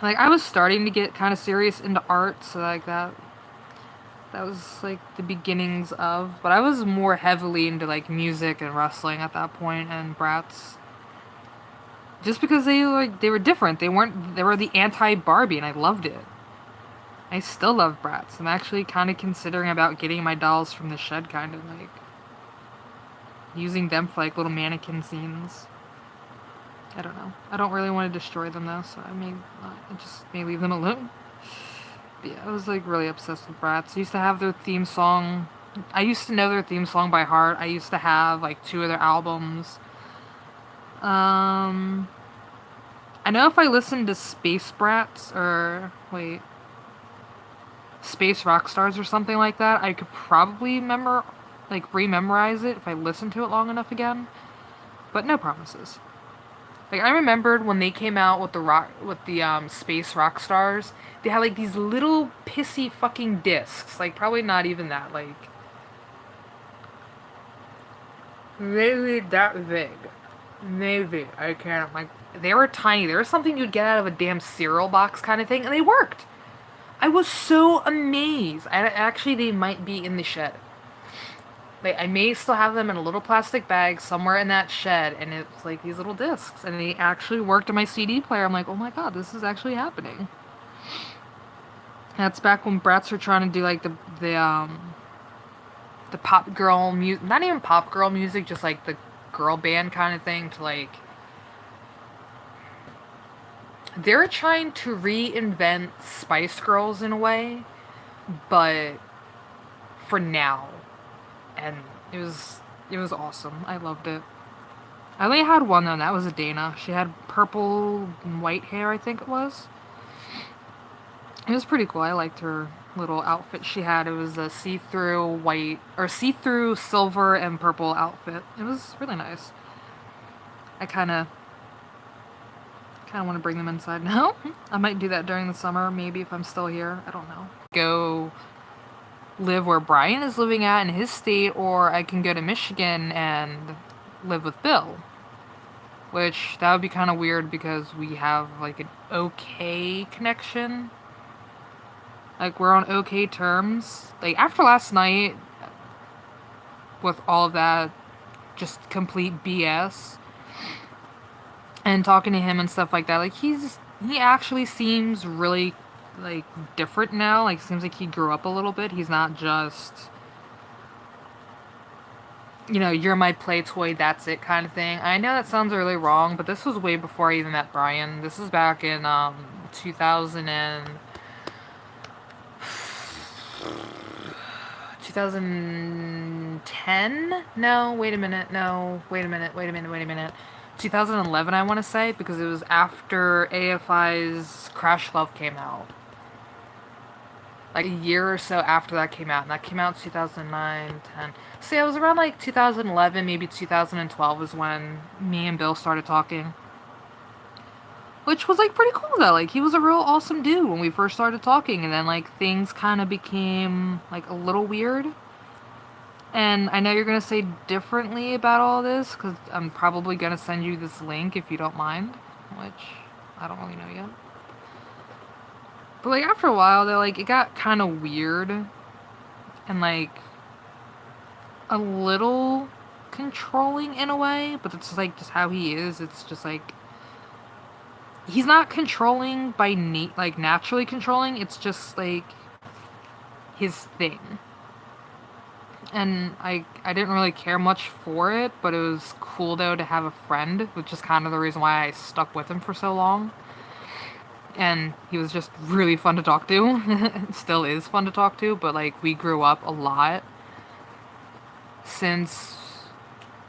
Like, I was starting to get kind of serious into art, so like that was like the beginnings of. But I was more heavily into like music and wrestling at that point, and Bratz. Just because they were different. They were the anti-Barbie, and I loved it. I still love Bratz. I'm actually kind of considering about getting my dolls from the shed, kind of like using them for like little mannequin scenes. I don't know. I don't really want to destroy them though, so I just may leave them alone. But yeah, I was like really obsessed with Bratz. I used to have their theme song. I used to know their theme song by heart. I used to have like 2 of their albums. I know if I listened to Space Brats or Space Rockstars or something like that, I could probably rememorize it if I listened to it long enough again. But no promises. Like, I remembered when they came out with the Space Rockstars, they had like these little pissy fucking discs. Like, probably not even that, like, maybe that big. Maybe. I can't, like, they were tiny. They were something you'd get out of a damn cereal box kind of thing, and they worked. I was so amazed. Actually, they might be in the shed. Like, I may still have them in a little plastic bag somewhere in that shed, and it's like these little discs, and they actually worked on my CD player. I'm like, oh my god, this is actually happening. That's back when Bratz were trying to do like the pop girl music, not even pop girl music, just like the girl band kind of thing, to like, they're trying to reinvent Spice Girls in a way, but for now. And it was awesome. I loved it. I only had one though, and that was a Dana. She had purple and white hair, I think it was. It was pretty cool. I liked her little outfit she had. It was a see-through silver and purple outfit. It was really nice. I kind of want to bring them inside now. I might do that during the summer, maybe, if I'm still here. I don't know. Go live where Brian is living at in his state, or I can go to Michigan and live with Bill. Which, that would be kind of weird because we have, like, an okay connection. Like, we're on okay terms. Like, after last night, with all of that just complete BS, and talking to him and stuff like that, like, he actually seems really, like, different now. Like, seems like he grew up a little bit. He's not just, you know, you're my play toy, that's it kind of thing. I know that sounds really wrong, but this was way before I even met Brian. This is back in 2010? No, wait a minute. 2011, I want to say, because it was after AFI's Crash Love came out. Like, a year or so after that came out, and that came out in 2009, 10. So yeah, it was around, like, 2011, maybe 2012 is when me and Bill started talking. Which was, like, pretty cool, though. Like, he was a real awesome dude when we first started talking, and then, like, things kind of became, like, a little weird. And I know you're going to say differently about all this, because I'm probably going to send you this link if you don't mind, which I don't really know yet. But, like, after a while, though, like, it got kind of weird. And, like, a little controlling in a way, but it's like just how he is. It's just like he's not controlling by like naturally controlling. It's just like his thing. And I didn't really care much for it, but it was cool though to have a friend, which is kind of the reason why I stuck with him for so long. And he was just really fun to talk to. Still is fun to talk to, but like we grew up a lot since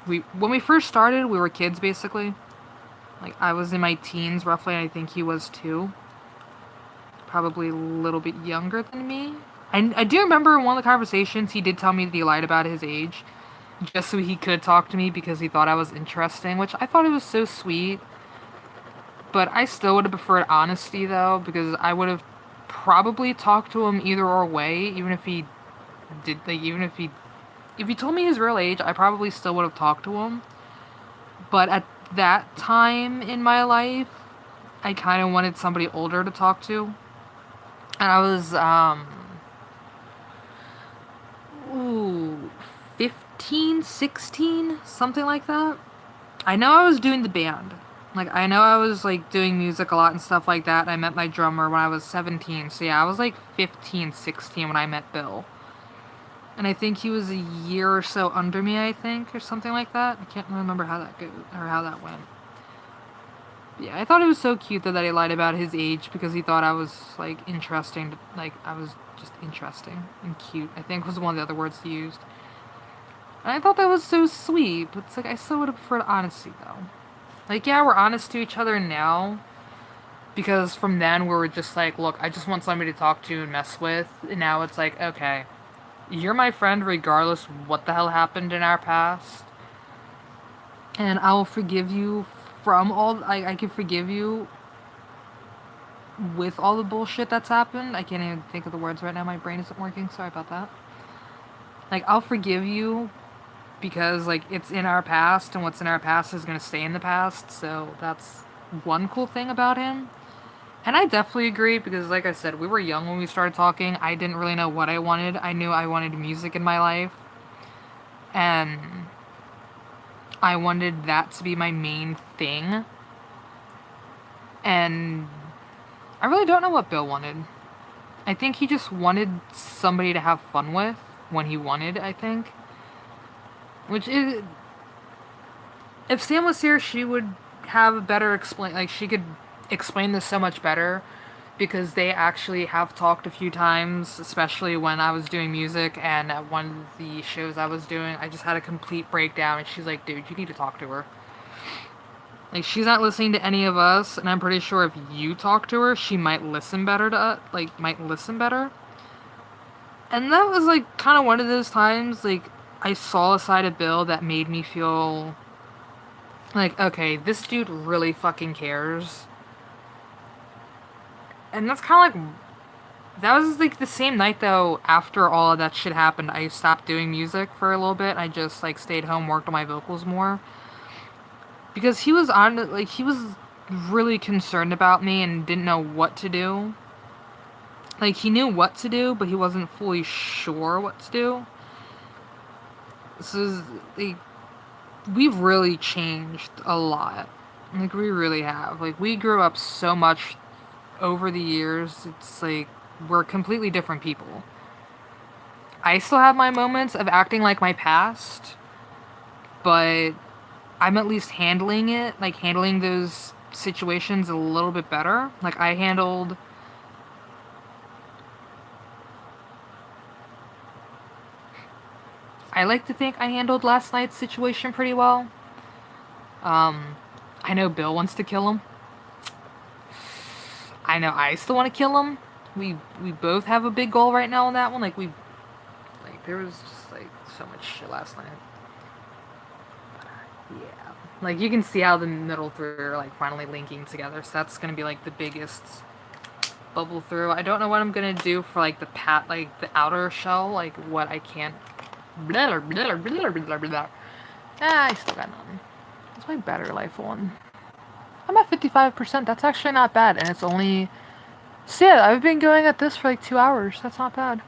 when we first started, we were kids basically. Like I was in my teens roughly, and I think he was too. Probably a little bit younger than me. I do remember in one of the conversations he did tell me that he lied about his age just so he could talk to me because he thought I was interesting, which I thought it was so sweet. But I still would have preferred honesty though, because I would have probably talked to him either or way, even if he did, like, if he told me his real age, I probably still would have talked to him. But at that time in my life, I kind of wanted somebody older to talk to. And I was, 15, 16, something like that. I know I was doing the band. Like, I know I was, like, doing music a lot and stuff like that. I met my drummer when I was 17. So, yeah, I was, like, 15, 16 when I met Bill. And I think he was a year or so under me, I think, or something like that. I can't remember how that goes, or how that went. But yeah, I thought it was so cute, though, that he lied about his age because he thought I was, like, interesting. Like, I was just interesting and cute, I think was one of the other words he used. And I thought that was so sweet, but it's like, I still would have preferred honesty, though. Like, yeah, we're honest to each other now, because from then we were just like, look, I just want somebody to talk to and mess with, and now it's like, okay, you're my friend regardless what the hell happened in our past, and I will forgive you from all, I can forgive you with all the bullshit that's happened. I can't even think of the words right now, my brain isn't working, sorry about that. Like, I'll forgive you, because, like, it's in our past, and what's in our past is going to stay in the past, so that's one cool thing about him. And I definitely agree, because, like I said, we were young when we started talking. I didn't really know what I wanted. I knew I wanted music in my life, and I wanted that to be my main thing. And I really don't know what Bill wanted. I think he just wanted somebody to have fun with when he wanted, I think. Which is, if Sam was here, she would have a better she could explain this so much better, because they actually have talked a few times, especially when I was doing music, and at one of the shows I was doing, I just had a complete breakdown, and she's like, dude, you need to talk to her. Like, she's not listening to any of us, and I'm pretty sure if you talk to her, she might listen better to us, might listen better. And that was, like, kind of one of those times, like, I saw a side of Bill that made me feel like, okay, this dude really fucking cares. And that's kind of like, that was like the same night though, after all of that shit happened, I stopped doing music for a little bit. I just, like, stayed home, worked on my vocals more. Because he was he was really concerned about me and didn't know what to do. Like, he knew what to do, but he wasn't fully sure what to do. So, like, we've really changed a lot. Like, we really have. Like, we grew up so much over the years. It's like, we're completely different people. I still have my moments of acting like my past, but I'm at least handling it, like, handling those situations a little bit better. Like, I like to think I handled last night's situation pretty well. I know Bill wants to kill him. I know I still want to kill him. We both have a big goal right now on that one. Like, there was just, like, so much shit last night. Yeah. Like, you can see how the middle three are, like, finally linking together. So that's gonna be, like, the biggest bubble through. I don't know what I'm gonna do for, like, the outer shell. Like, what I can't... Blah, blah, blah, blah, blah. Ah, I still got none. What's my battery life on? I'm at 55%. That's actually not bad. And it's only... So yeah, I've been going at this for like 2 hours. That's not bad.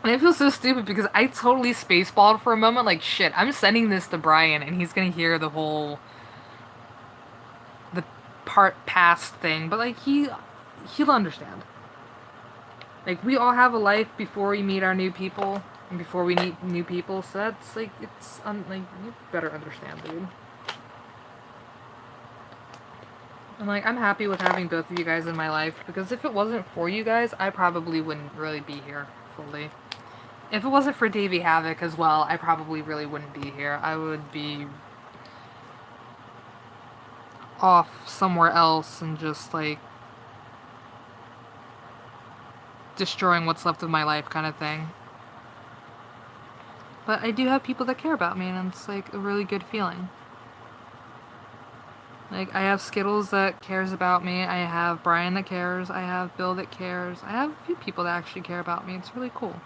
And I feel so stupid because I totally spaceballed for a moment. Like, shit, I'm sending this to Brian and he's gonna hear the part past thing. But, like, he'll understand. Like, we all have a life before we meet our new people and before we meet new people. So that's, like, like, you better understand, dude. And, like, I'm happy with having both of you guys in my life because if it wasn't for you guys, I probably wouldn't really be here fully. If it wasn't for Davey Havoc as well, I probably really wouldn't be here. I would be off somewhere else and just, like, destroying what's left of my life kind of thing. But I do have people that care about me, and it's, like, a really good feeling. Like, I have Skittles that cares about me, I have Brian that cares, I have Bill that cares, I have a few people that actually care about me. It's really cool.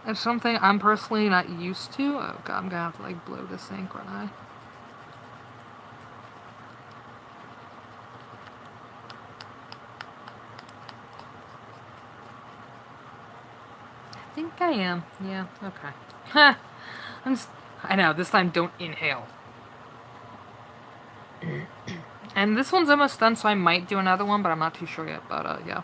It's something I'm personally not used to. Oh god, I'm gonna have to, like, blow this sink, aren't I? I think I am. Yeah, okay. Ha! I know, this time don't inhale. And this one's almost done, so I might do another one, but I'm not too sure yet. But, yeah.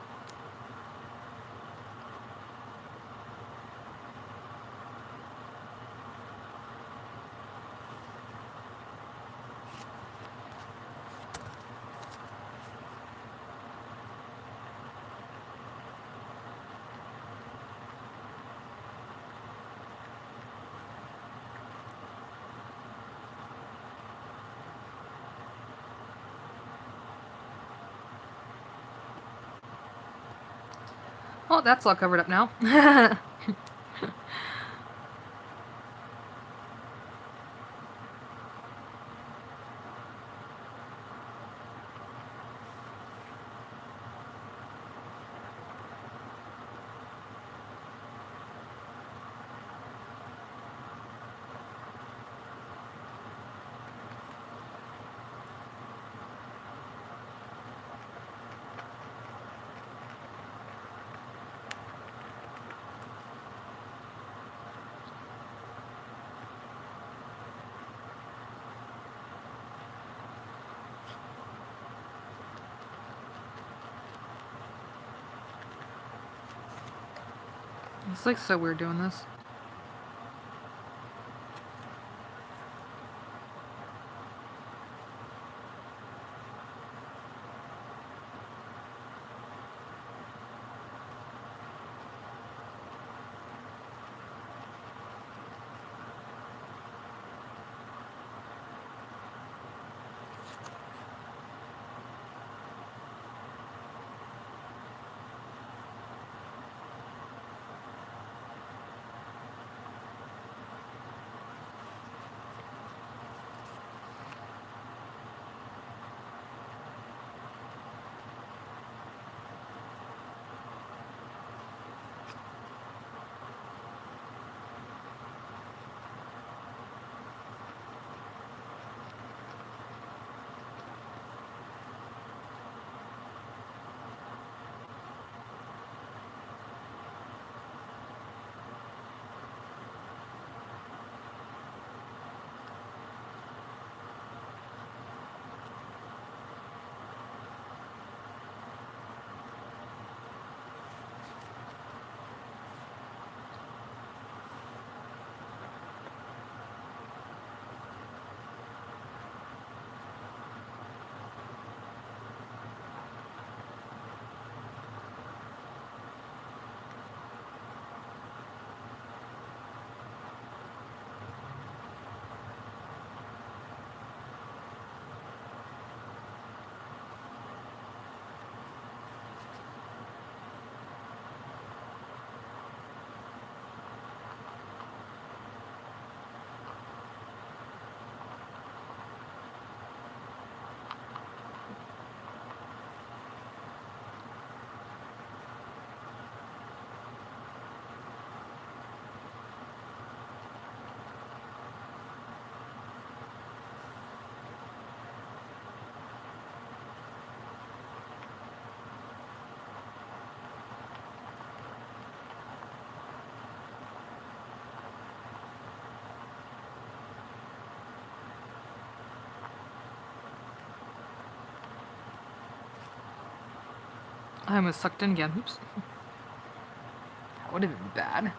Oh, that's all covered up now. It's, like, so weird doing this. I almost sucked in again. Oops. That would have been bad.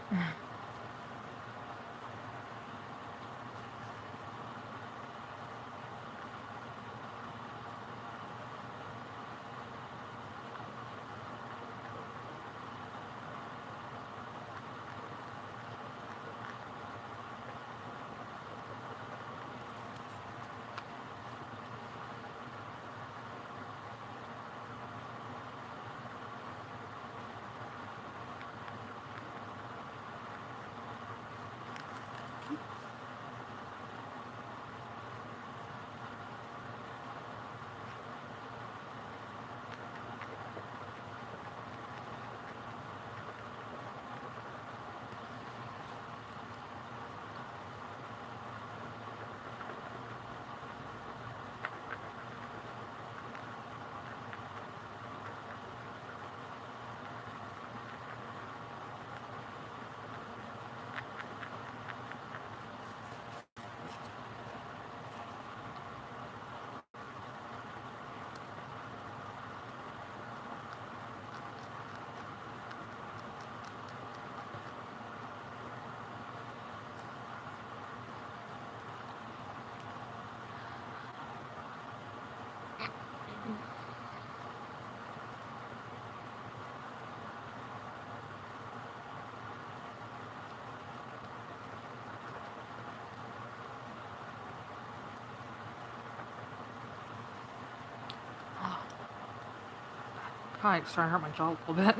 Probably starting to hurt my jaw a little bit.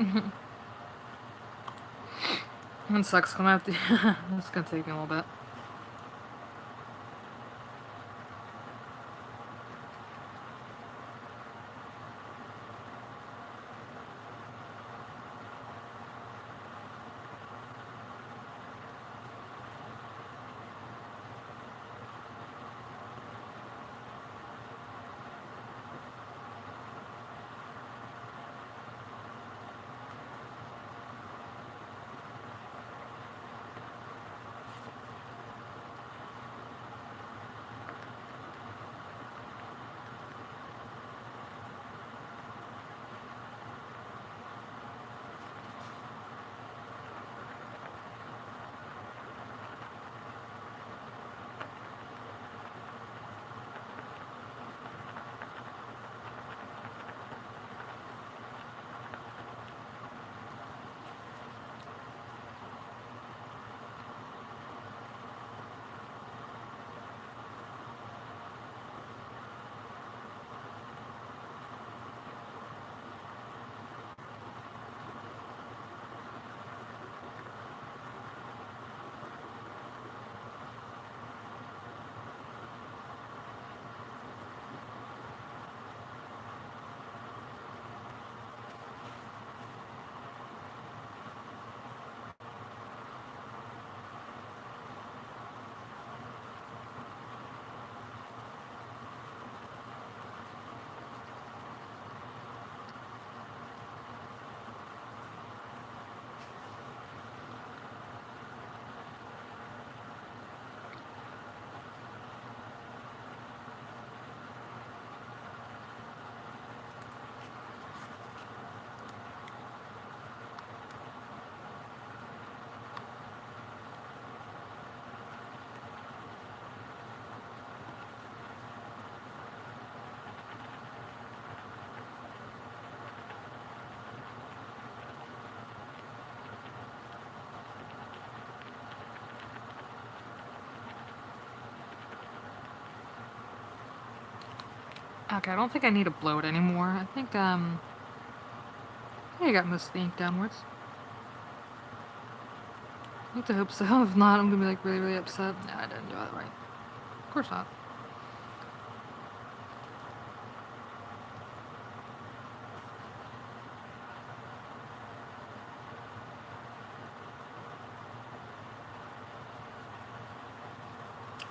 It sucks. I'm gonna have to. It's gonna take me a little bit. Okay, I don't think I need to blow it anymore. I think I got most of the ink downwards. I like to hope so. If not, I'm gonna be like really, really upset. No, I didn't do it right. Of course not.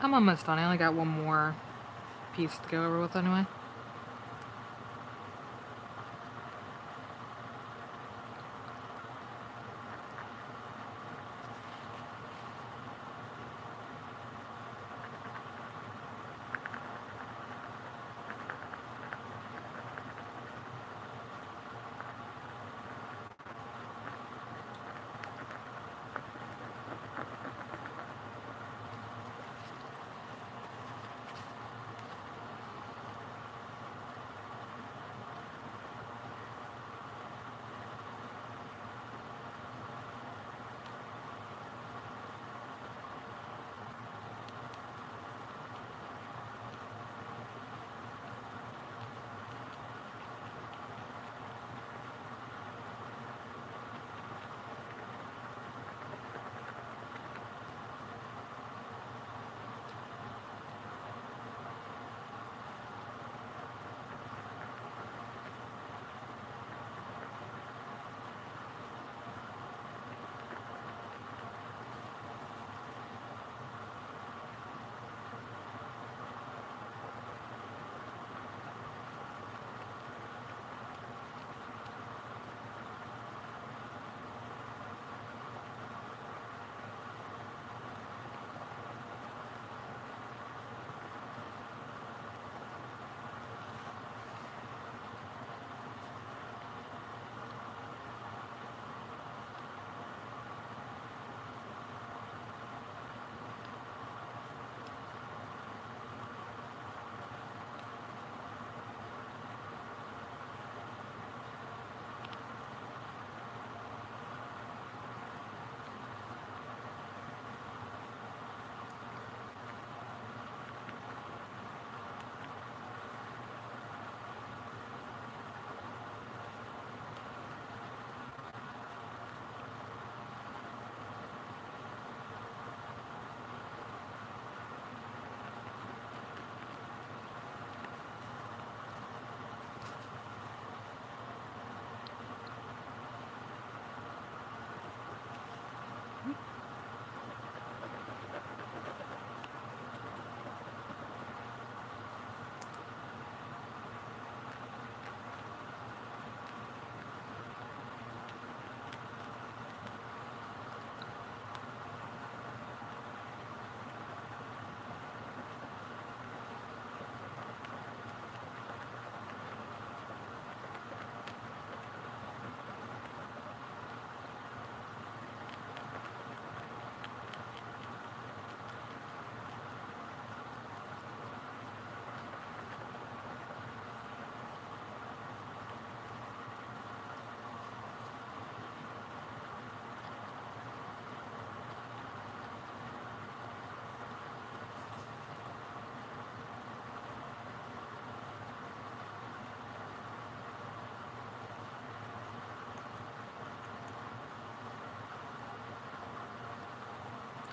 I'm almost done. I only got one more piece to go over with anyway.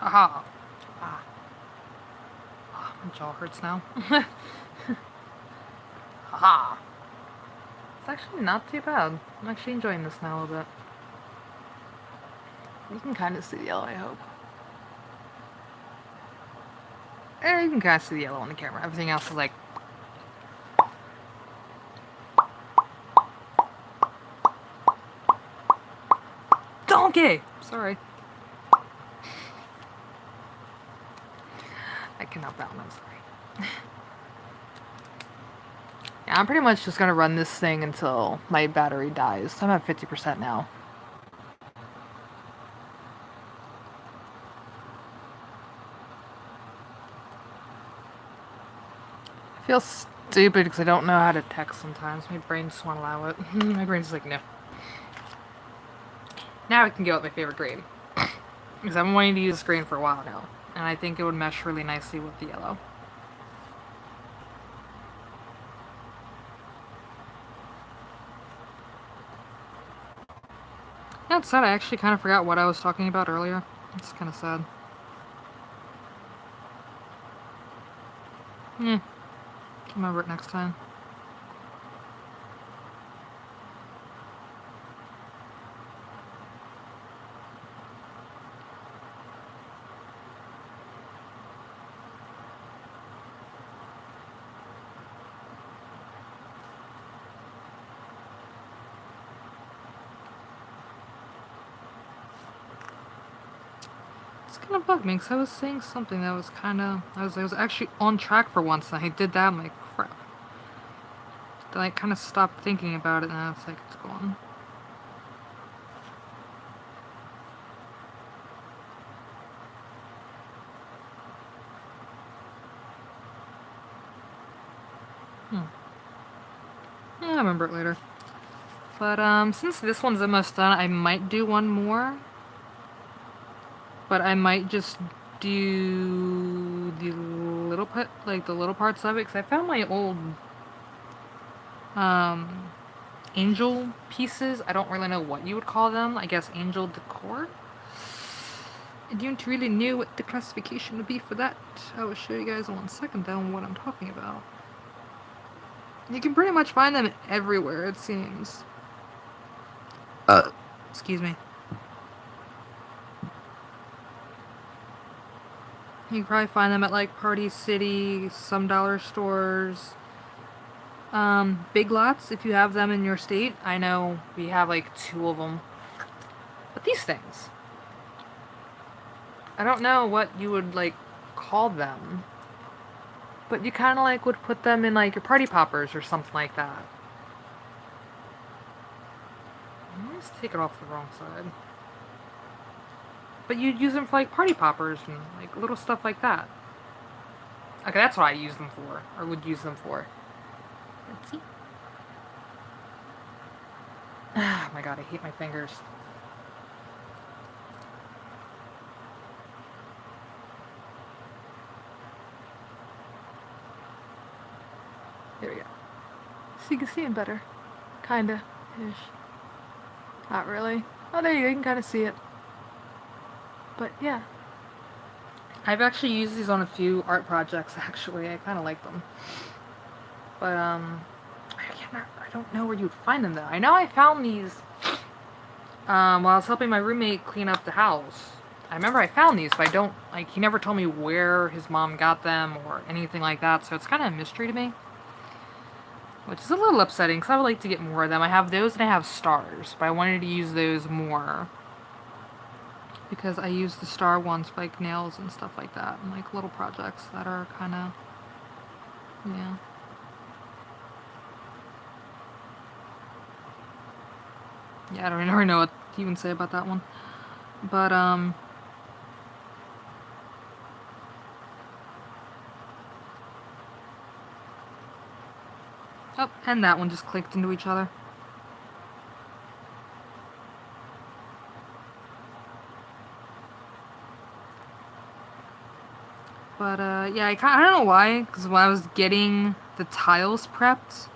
Haha. Ah. Ah, my jaw hurts now. Haha. It's actually not too bad. I'm actually enjoying this now a little bit. You can kind of see the yellow, I hope. You can kind of see the yellow on the camera. Everything else is like... Donkey! Sorry. I cannot bound, I'm sorry. Yeah, I'm pretty much just gonna run this thing until my battery dies. I'm at 50% now. I feel stupid because I don't know how to text sometimes. My brain just won't allow it. My brain's just like, no. Now I can go with my favorite green. Because I've been wanting to use this green for a while now. And I think it would mesh really nicely with the yellow. That said, I actually kind of forgot what I was talking about earlier. It's kind of sad. Remember it next time. It's kind of bugged me because I was saying something that was kind of... I was actually on track for once and I did that. I'm like, crap. Then I kind of stopped thinking about it and now it's like, it's gone. I'll remember it later. But, since this one's almost done, I might do one more. But I might just do the little the little parts of it, because I found my old, angel pieces. I don't really know what you would call them. I guess angel decor? I don't really know what the classification would be for that. I will show you guys in 1 second though what I'm talking about. You can pretty much find them everywhere, it seems. Excuse me. You can probably find them at like Party City, some dollar stores, Big Lots if you have them in your state. I know we have like 2 of them. But these things, I don't know what you would like call them, but you kind of like would put them in like your party poppers or something like that. Let's take it off the wrong side. But you'd use them for like party poppers and like little stuff like that. Okay, that's what I use them for, or would use them for. Let's see. Oh my god, I hate my fingers. There we go. So you can see it better. Kinda. Ish. Not really. Oh, there you go, you can kinda see it. But yeah. I've actually used these on a few art projects, actually. I kinda like them. But, I don't know where you would find them, though. I know I found these, while I was helping my roommate clean up the house. I remember I found these, but I don't, like, he never told me where his mom got them or anything like that, so it's kind of a mystery to me. Which is a little upsetting, because I would like to get more of them. I have those and I have stars, but I wanted to use those more. Because I use the star ones for, like, nails and stuff like that, and, like, little projects that are kind of, yeah. Yeah, I don't really know what to even say about that one. But, oh, and that one just clicked into each other. But, yeah, I don't know why, because when I was getting the tiles prepped,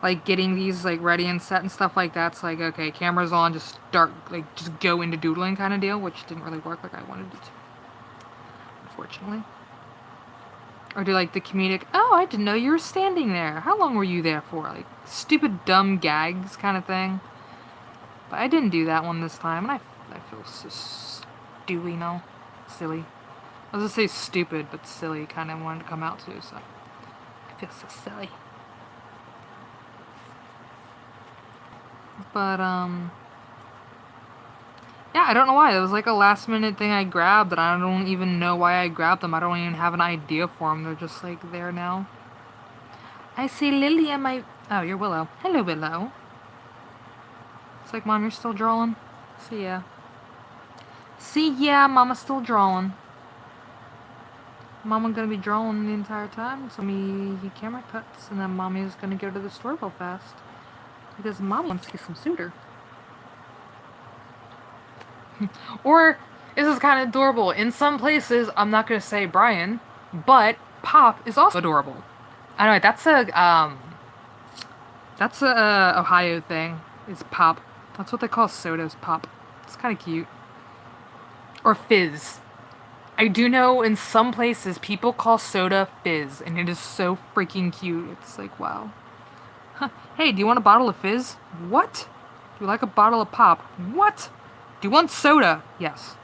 like getting these like ready and set and stuff like that. It's like, okay, camera's on, just start, like, just go into doodling kind of deal, which didn't really work like I wanted it to, unfortunately. Or do like the comedic, oh, I didn't know you were standing there. How long were you there for? Like stupid dumb gags kind of thing. But I didn't do that one this time, and I feel so stewy now. Silly. I was gonna say stupid, but silly kind of wanted to come out too, so I feel so silly. But, yeah, I don't know why. It was like a last minute thing I grabbed, and I don't even know why I grabbed them. I don't even have an idea for them. They're just like there now. I see Lily and my... Oh, you're Willow. Hello, Willow. It's like, Mom, you're still drawing? See ya. See ya, Mama's still drawing. Mama gonna be drawing the entire time. So me camera cuts, and then Mommy's gonna go to the store real fast. Because Mom wants to get some suitor. Or, this is kind of adorable. In some places, I'm not gonna say Brian, but Pop is also adorable. I know, that's a Ohio thing, is Pop. That's what they call sodas, Pop. It's kind of cute. Or Fizz. I do know in some places people call soda Fizz, and it is so freaking cute. It's like, wow. Huh. Hey, do you want a bottle of Fizz? What? Do you like a bottle of Pop? What? Do you want soda? Yes.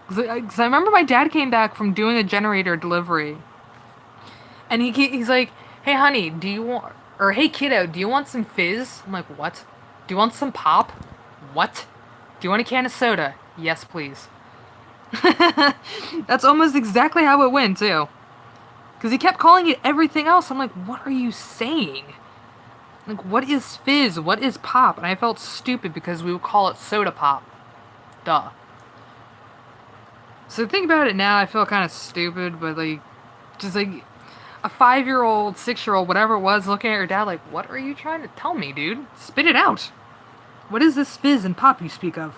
Because I remember my dad came back from doing a generator delivery, and he's like, hey honey, do you want, or hey kiddo, do you want some Fizz? I'm like, what? Do you want some Pop? What? Do you want a can of soda? Yes, please. That's almost exactly how it went, too. Because he kept calling it everything else. I'm like, what are you saying? Like, what is Fizz? What is Pop? And I felt stupid because we would call it soda pop. Duh. So think about it now, I feel kind of stupid, but like, just like a 5-year-old, 6-year-old, whatever it was, looking at your dad like, what are you trying to tell me, dude? Spit it out. What is this Fizz and Pop you speak of?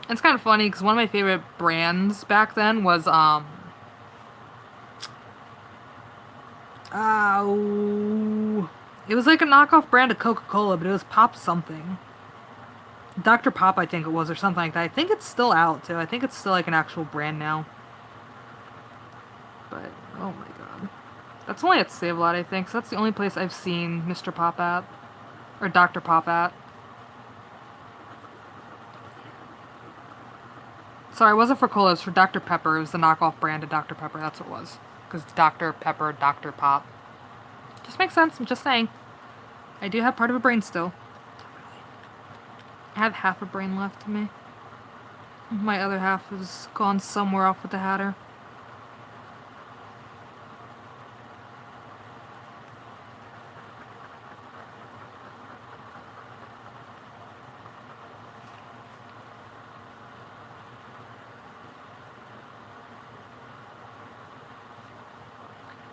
It's kind of funny because one of my favorite brands back then was, it was like a knockoff brand of Coca-Cola, but it was Pop something. Dr. Pop, I think it was, or something like that. I think it's still out, too. I think it's still like an actual brand now. But, oh my god. That's only at Save-A-Lot, I think, so that's the only place I've seen Mr. Pop at. Or Dr. Pop at. Sorry, it wasn't for Cola, it was for Dr. Pepper. It was the knockoff brand of Dr. Pepper, that's what it was. Because Dr. Pepper, Dr. Pop. Just makes sense, I'm just saying. I do have part of a brain still. I have half a brain left in me. My other half is gone somewhere off with the Hatter.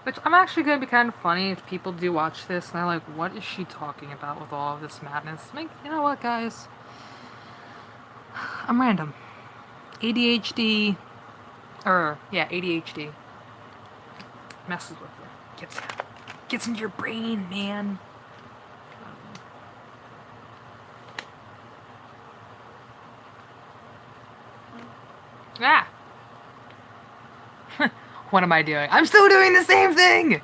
Which I'm actually going to be kind of funny if people do watch this and they're like, what is she talking about with all of this madness? I'm like, you know what, guys? I'm random. ADHD. ADHD. Messes with you. Gets into your brain, man. Ah! What am I doing? I'm still doing the same thing!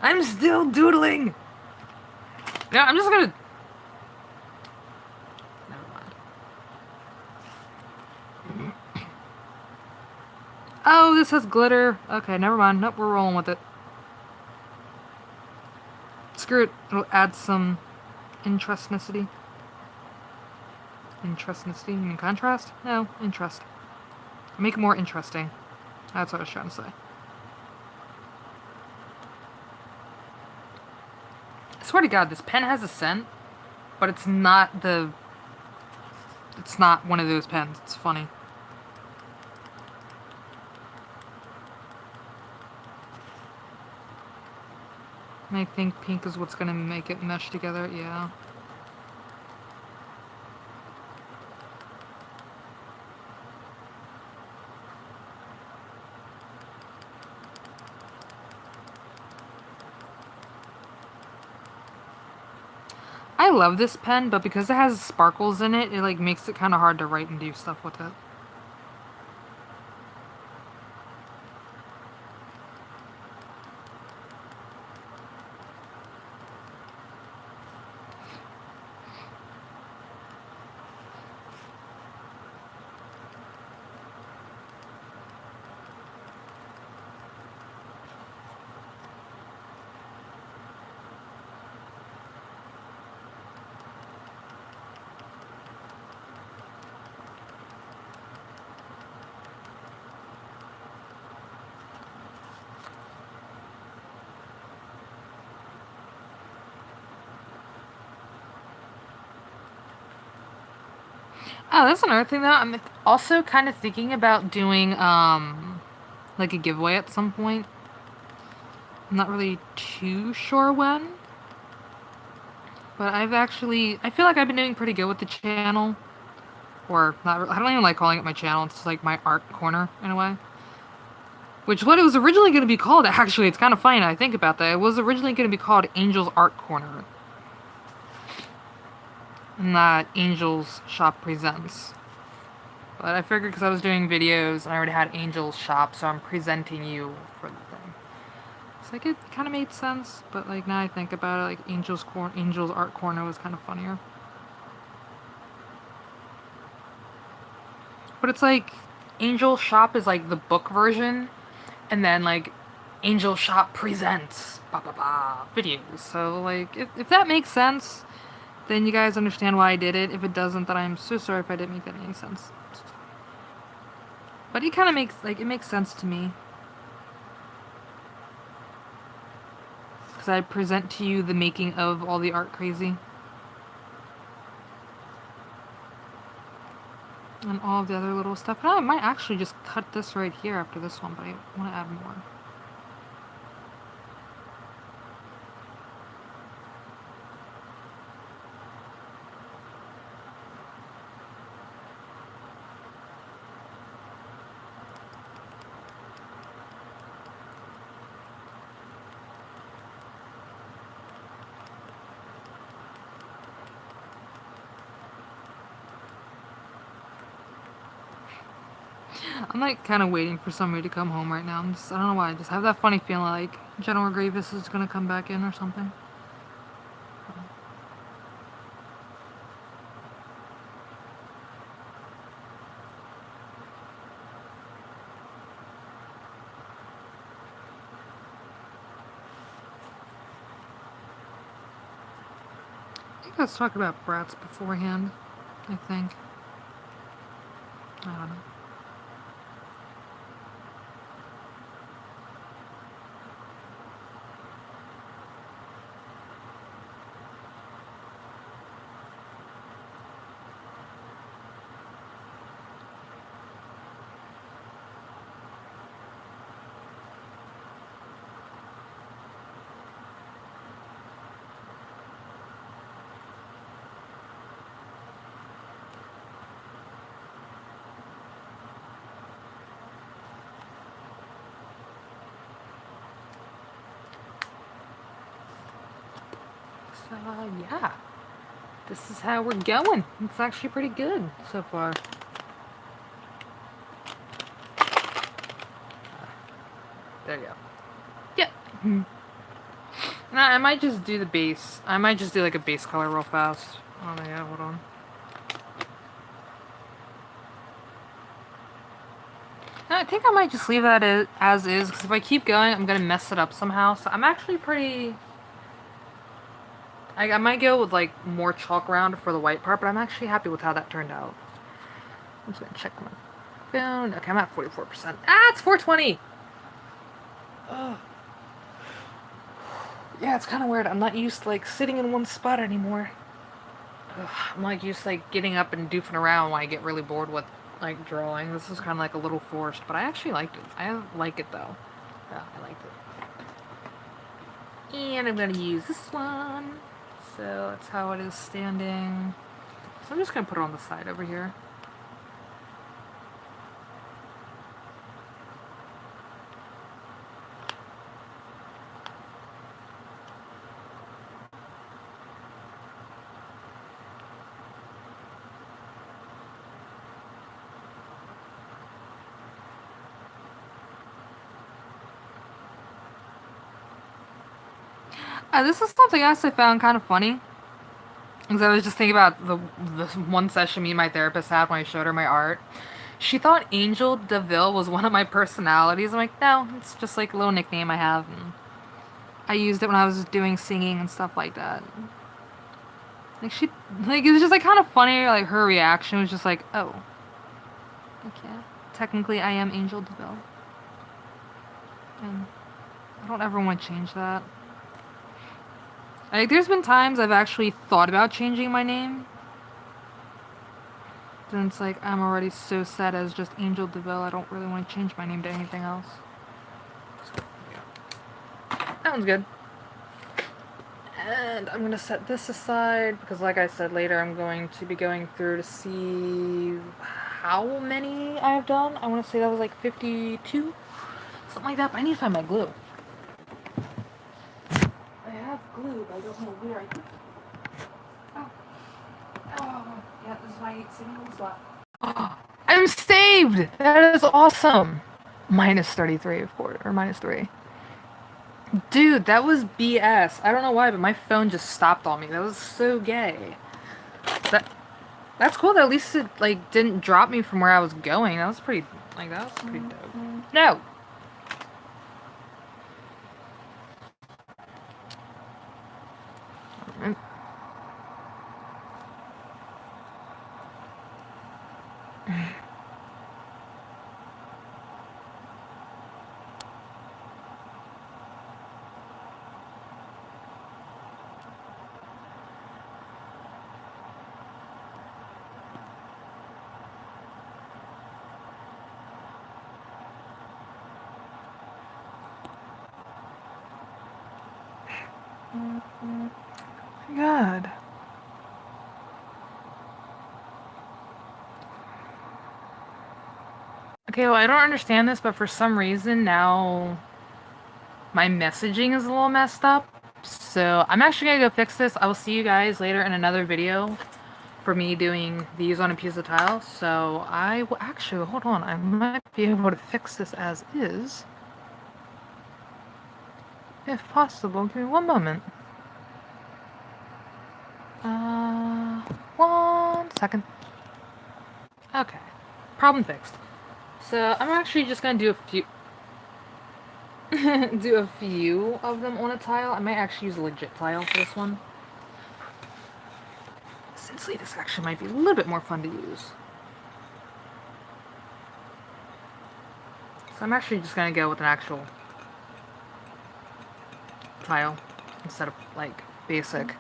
I'm still doodling! No, I'm just gonna... Never mind. Oh, this has glitter. Okay, never mind. Nope, we're rolling with it. Screw it. It'll add some interestnicity. Interestnicity? You mean contrast? No, interest. Make it more interesting. That's what I was trying to say. I swear to God, this pen has a scent, but it's not the... It's not one of those pens. It's funny. I think pink is what's gonna make it mesh together, yeah. I love this pen, but because it has sparkles in it, it like makes it kind of hard to write and do stuff with it. Oh, that's another thing though. I'm also kind of thinking about doing like a giveaway at some point. I'm not really too sure when. But I feel like I've been doing pretty good with the channel. Or, not, I don't even like calling it my channel, it's just like my art corner, in a way. Which, what it was originally going to be called, actually, it's kind of funny now I think about that. It was originally going to be called Angel's Art Corner. And that Angel's Shop Presents. But I figured because I was doing videos and I already had Angel's Shop, so I'm presenting you for the thing. It's like, it kind of made sense, but like now I think about it, like Angel's Art Corner was kind of funnier. But it's like, Angel Shop is like the book version, and then like, Angel Shop Presents, videos. So like, if that makes sense, then you guys understand why I did it. If it doesn't, then I'm so sorry if I didn't make that any sense. But it kind of makes, like, it makes sense to me. Because I present to you the making of all the art crazy. And all of the other little stuff. And I might actually just cut this right here after this one, but I want to add more. I'm like kind of waiting for somebody to come home right now. I don't know why. I just have that funny feeling like General Grievous is gonna come back in or something. I think let's talk about brats beforehand. I think. I don't know. Yeah. This is how we're going. It's actually pretty good so far. There you go. Yep. Yeah. I might just do the base. I might just do like a base color real fast. Oh yeah, hold on. I think I might just leave that as is, because if I keep going, I'm gonna mess it up somehow. So I'm actually pretty... I might go with like more chalk round for the white part, but I'm actually happy with how that turned out. I'm just gonna check my phone. Okay, I'm at 44%. Ah, it's 420! Ugh. Yeah, it's kind of weird. I'm not used to like sitting in one spot anymore. Ugh, I'm like used to like getting up and doofing around when I get really bored with like drawing. This is kind of like a little forced, but I actually liked it. I like it though. Yeah, I liked it. And I'm gonna use this one. So that's how it is standing. So I'm just gonna put it on the side over here. This is something else I found kind of funny. Because I was just thinking about the one session me and my therapist had when I showed her my art. She thought Angel DeVille was one of my personalities. I'm like, no, it's just like a little nickname I have. And I used it when I was doing singing and stuff like that. Like it was just like kind of funny. Like her reaction was just like, oh, okay. Technically, I am Angel DeVille, and I don't ever want to change that. Like, there's been times I've actually thought about changing my name. Then it's like, I'm already so set as just Angel DeVille, I don't really want to change my name to anything else. So, yeah. That one's good. And I'm going to set this aside, because like I said, later I'm going to be going through to see how many I've done. I want to say that was like 52? Something like that, but I need to find my glue. I have glue, but I don't know where I put it. Oh, yeah, this is my single spot. Oh, I'm saved! That is awesome! Minus 33, of course, or minus 3. Dude, that was BS. I don't know why, but my phone just stopped on me. That was so gay. That's cool that at least it, like, didn't drop me from where I was going. That was pretty dope. No! God. Okay, well, I don't understand this, but for some reason now my messaging is a little messed up. So I'm actually gonna go fix this. I will see you guys later in another video for me doing these on a piece of tile. So I will actually, hold on, I might be able to fix this as is. If possible, give me one moment. 1 second. Okay, problem fixed. So I'm actually just gonna do a few of them on a tile. I might actually use a legit tile for this one. Since this actually might be a little bit more fun to use. So I'm actually just gonna go with an actual tile instead of like basic.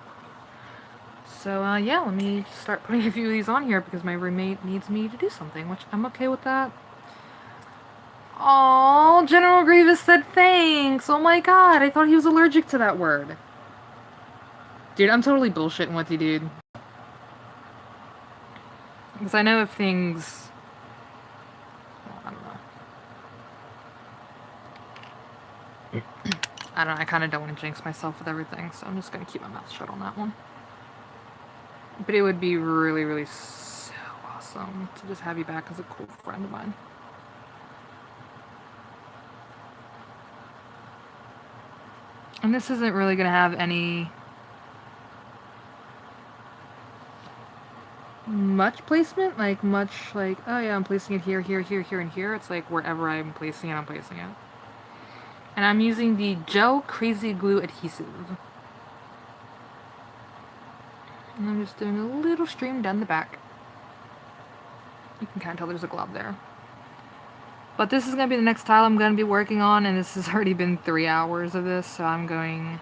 So yeah, let me start putting a few of these on here because my roommate needs me to do something, which I'm okay with that. Oh, General Grievous said thanks. Oh my god, I thought he was allergic to that word. Dude, I'm totally bullshitting with you, dude. Because I know if things... Well, I don't know. I kind of don't want to jinx myself with everything, so I'm just going to keep my mouth shut on that one. But it would be really, really so awesome to just have you back as a cool friend of mine. And this isn't really going to have any much placement, like much like, oh yeah, I'm placing it here, here, here, here, and here. It's like wherever I'm placing it, I'm placing it. And I'm using the Gel Crazy Glue Adhesive. And I'm just doing a little stream down the back. You can kind of tell there's a glob there. But this is going to be the next tile I'm going to be working on, and this has already been 3 hours of this, so I'm going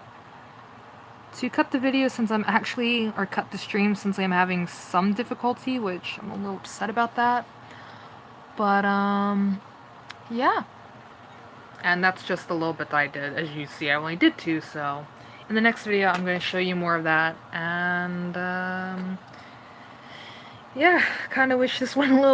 to cut the video since I'm actually, or cut the stream since I'm having some difficulty, which I'm a little upset about that. But, yeah. And that's just a little bit that I did. As you see, I only did 2, so in the next video I'm going to show you more of that. And, yeah, kind of wish this went a little